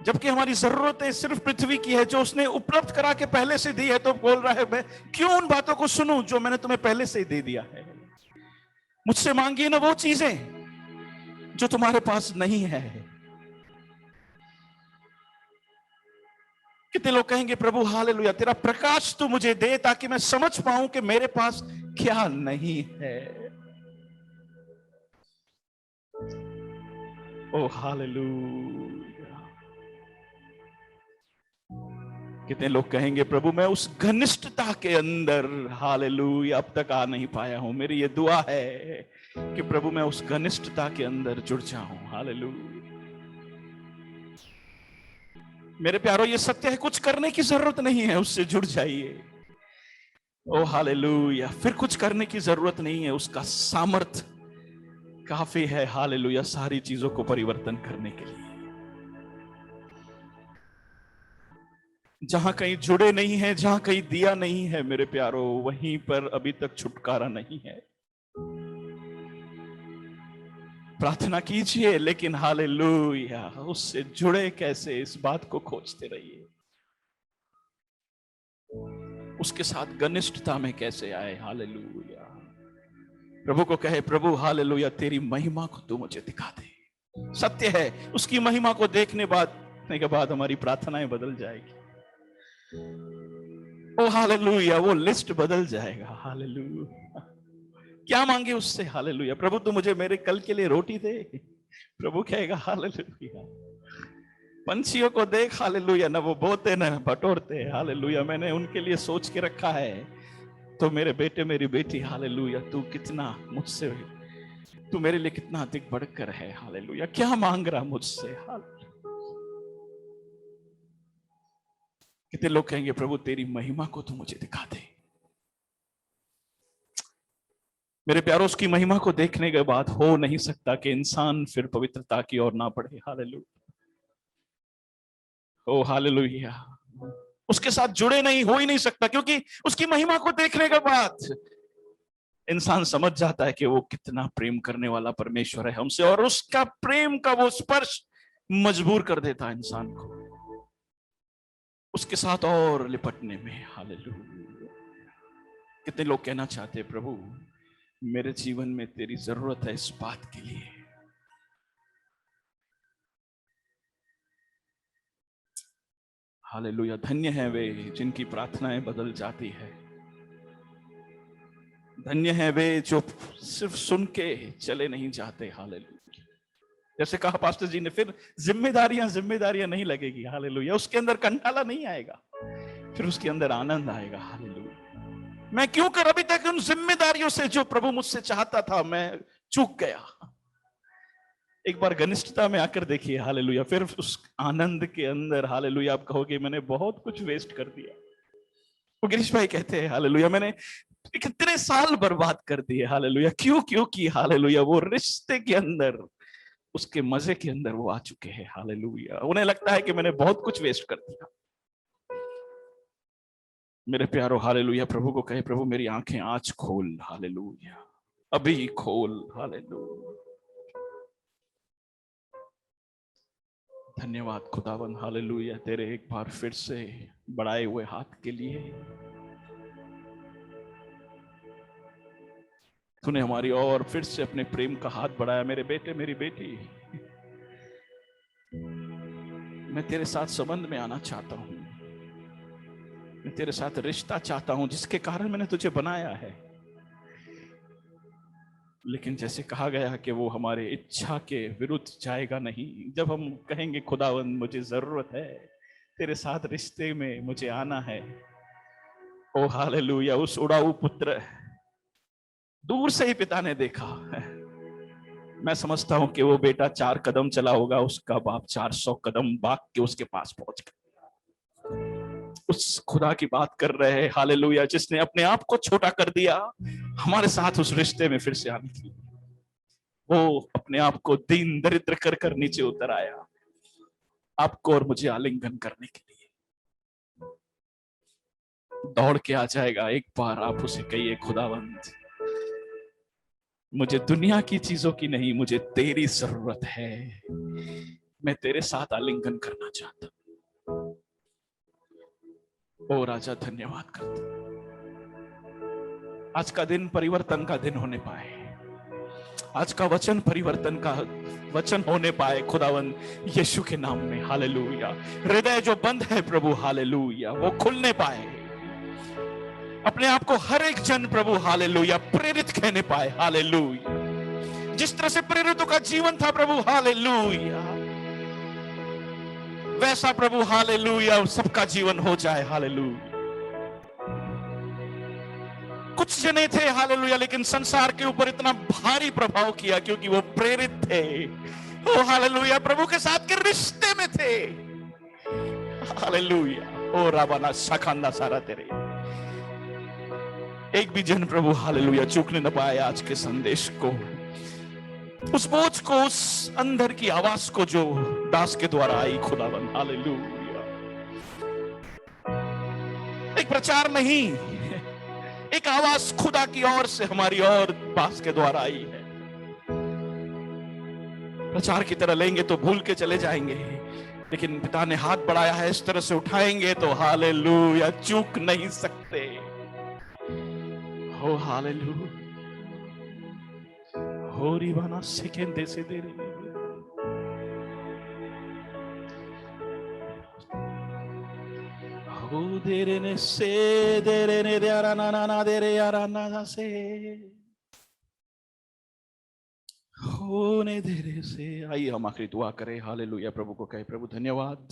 जबकि हमारी जरूरतें सिर्फ पृथ्वी की है जो उसने उपलब्ध करा के पहले से दी है, तो बोल रहा है मैं क्यों उन बातों को सुनूं जो मैंने तुम्हें पहले से ही दे दिया है। मुझसे मांगिए ना वो चीजें जो तुम्हारे पास नहीं है। कितने लोग कहेंगे प्रभु हालेलुया तेरा प्रकाश तू मुझे दे ताकि मैं समझ पाऊं कि मेरे पास क्या नहीं है। ओ हालेलुया। कितने लोग कहेंगे प्रभु मैं उस घनिष्ठता के अंदर हालेलुया अब तक आ नहीं पाया हूं। मेरी ये दुआ है कि प्रभु मैं उस घनिष्ठता के अंदर जुड़ जाऊं। हालेलुया। मेरे प्यारो ये सत्य है, कुछ करने की जरूरत नहीं है, उससे जुड़ जाइए। ओ हालेलुया। फिर कुछ करने की जरूरत नहीं है, उसका सामर्थ काफी है हालेलुया सारी चीजों को परिवर्तन करने के लिए। जहां कहीं जुड़े नहीं है, जहां कहीं दिया नहीं है मेरे प्यारो, वहीं पर अभी तक छुटकारा नहीं है। प्रार्थना कीजिए, लेकिन हालेलुया उससे जुड़े कैसे इस बात को खोजते रहिए। उसके साथ घनिष्ठता में कैसे आए। हालेलुया। प्रभु को कहे प्रभु हालेलुया तेरी महिमा को तू मुझे दिखा दे। सत्य है उसकी महिमा को देखने के बाद हमारी प्रार्थनाएं बदल जाएगी। ओ हालेलुया वो लिस्ट बदल जाएगा। हालेलुया। क्या मांगे उससे। हालेलुया। प्रभु तू मुझे मेरे कल के लिए रोटी दे। प्रभु कहेगा हालेलुया पंछियों को देख हालेलुया, ना वो बोते ना बटोरते। हालेलुया मैंने उनके लिए सोच के रखा है। तो मेरे बेटे मेरी बेटी हालेलुया तू कितना मुझसे, तू मेरे लिए कितना अधिक बढ़कर है। हालेलुया क्या मांग रहा मुझसे। कितने लोग कहेंगे प्रभु तेरी महिमा को तू मुझे दिखा दे। मेरे प्यारों उसकी महिमा को देखने के बाद हो नहीं सकता कि इंसान फिर पवित्रता की ओर ना बढ़े। हालेलुया। ओ हालेलुया। उसके साथ जुड़े नहीं, हो ही नहीं सकता, क्योंकि उसकी महिमा को देखने के बाद इंसान समझ जाता है कि वो कितना प्रेम करने वाला परमेश्वर है हमसे, और उसका प्रेम का वो स्पर्श मजबूर कर देता है इंसान को उसके साथ और लिपटने में। हालेलुया। कितने लोग कहना चाहते हैं प्रभु मेरे जीवन में तेरी जरूरत है इस बात के लिए। हालेलुया। धन्य है वे जिनकी प्रार्थनाएं बदल जाती है। धन्य है वे जो सिर्फ सुन के चले नहीं जाते। हालेलुया। जैसे कहा पास्टर जी ने, फिर जिम्मेदारियां नहीं लगेगी। हालेलुया। उसके अंदर कंटाला नहीं आएगा, फिर उसके अंदर आनंद आएगा। हालेलुया। मैं क्यों कर अभी तक उन जिम्मेदारियों से जो प्रभु मुझसे चाहता था मैं चूक गया। एक बार घनिष्ठता में आकर देखिए। हालेलुया। फिर उस आनंद के अंदर हालेलुया आप कहोगे मैंने बहुत कुछ वेस्ट कर दिया। वो गिरीश भाई कहते हैं हालेलुया मैंने कितने साल बर्बाद कर दिए। हालेलुया क्यों की। हालेलुया वो रिश्ते के अंदर, उसके मजे के अंदर वो आ चुके हैं। हालेलुया। उन्हें लगता है कि मैंने बहुत कुछ वेस्ट कर दिया। मेरे प्यारो हालेलुया प्रभु को कहे प्रभु मेरी आंखें आज खोल। हालेलुया अभी खोल। हालेलुया। धन्यवाद खुदावन। हालेलुया तेरे एक बार फिर से बढ़ाए हुए हाथ के लिए। तूने हमारी और फिर से अपने प्रेम का हाथ बढ़ाया। मेरे बेटे, मेरी बेटी, मैं तेरे साथ संबंध में आना चाहता हूं, मैं तेरे साथ रिश्ता चाहता हूं जिसके कारण मैंने तुझे बनाया है। लेकिन जैसे कहा गया कि वो हमारे इच्छा के विरुद्ध जाएगा नहीं। जब हम कहेंगे खुदावंद मुझे जरूरत है, तेरे साथ रिश्ते में मुझे आना है, ओ हालेलुया, उस उड़ाऊ पुत्र दूर से ही पिता ने देखा। मैं समझता हूं कि वो बेटा 4 कदम चला होगा, उसका बाप 400 कदम भाग के उसके पास पहुंच गया। उस खुदा की बात कर रहे हैं, हालेलुया, जिसने अपने आप को छोटा कर दिया हमारे साथ उस रिश्ते में फिर से आने की। वो अपने आप को दीन दरिद्र कर कर नीचे उतर आया आपको और मुझे आलिंगन करने के लिए। दौड़ के आ जाएगा। एक बार आप उसे कहिए, खुदावंद मुझे दुनिया की चीजों की नहीं, मुझे तेरी जरूरत है, मैं तेरे साथ आलिंगन करना चाहता हूं। ओ राजा, धन्यवाद करता हूं। आज का दिन परिवर्तन का दिन होने पाए, आज का वचन परिवर्तन का वचन होने पाए खुदावंद यीशु के नाम में। हालेलुया। हृदय जो बंद है प्रभु, हालेलुया, वो खुलने पाए। अपने आप को हर एक जन प्रभु, हालेलुया, प्रेरित कहने पाए। हालेलुया। जिस तरह से प्रेरितों का जीवन था प्रभु, हालेलुया, वैसा प्रभु, हालेलुया, सबका जीवन हो जाए। हालेलुया। कुछ जने थे, हालेलुया, लेकिन संसार के ऊपर इतना भारी प्रभाव किया क्योंकि वो प्रेरित थे। ओ हालेलुया, प्रभु के साथ के रिश्ते में थे। हालेलुया। ओ राबाना शाखांदा सारा तेरे। एक भी जन प्रभु, हालेलुया, चूकने न पाए आज के संदेश को, उस बोझ को, उस अंदर की आवाज को जो दास के द्वारा आई खुदावन। हालेलुया। एक प्रचार नहीं, एक आवाज खुदा की ओर से हमारी और दास के द्वारा आई है। प्रचार की तरह लेंगे तो भूल के चले जाएंगे, लेकिन पिता ने हाथ बढ़ाया है, इस तरह से उठाएंगे तो हालेलुया चूक नहीं सकते। हो हालेलुया। हो रिवाना सेकेंडे से दे रही हो दे रे ने से दे रे ने दे आरा ना ना दे रे आरा ना से होने दे रे से। आइए हम आखिरी दुआ करें। हालेलुया। प्रभु को कहे, प्रभु धन्यवाद,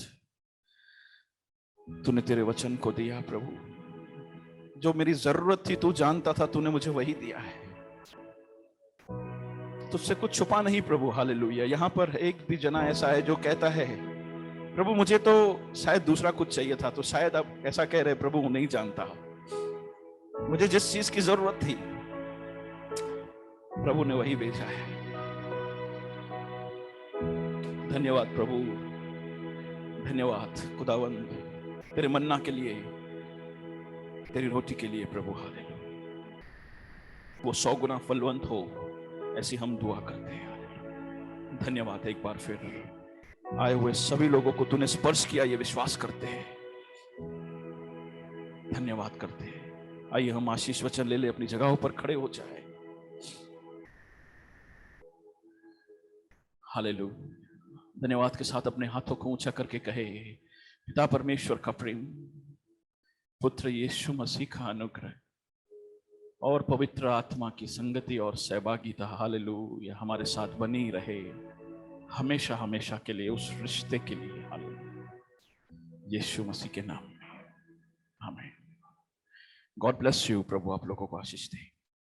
तूने तेरे वचन को दिया प्रभु, जो मेरी जरूरत थी तू जानता था, तूने मुझे वही दिया है, तुझसे कुछ छुपा नहीं प्रभु। हालेलुया। यहां पर एक भी जना ऐसा है जो कहता है प्रभु मुझे तो शायद दूसरा कुछ चाहिए था, तो शायद आप ऐसा कह रहे प्रभु नहीं जानता, मुझे जिस चीज की जरूरत थी प्रभु ने वही भेजा है। धन्यवाद प्रभु, धन्यवाद खुदावंद, तेरे मन्ना के लिए, तेरी रोटी के लिए प्रभु। हालेलुया। वो 100 गुना फलवंत हो, ऐसी हम दुआ करते हैं। धन्यवाद। एक बार फिर आए हुए सभी लोगों को तूने स्पर्श किया, ये विश्वास करते हैं, धन्यवाद करते हैं। आइए हम आशीष वचन ले ले, अपनी जगहों पर खड़े हो जाए। हालेलुया। धन्यवाद के साथ अपने हाथों को ऊंचा करके कहे, पिता परमेश्वर का प्रेम, पुत्र यीशु मसीह का अनुग्रह और पवित्र आत्मा की संगति और सहभागिता, हालेलुया, हमारे साथ बनी रहे हमेशा हमेशा के लिए, उस रिश्ते के लिए। हालेलुया। यीशु मसीह के नाम में आमीन। God bless you. प्रभु आप लोगों को आशीष दे।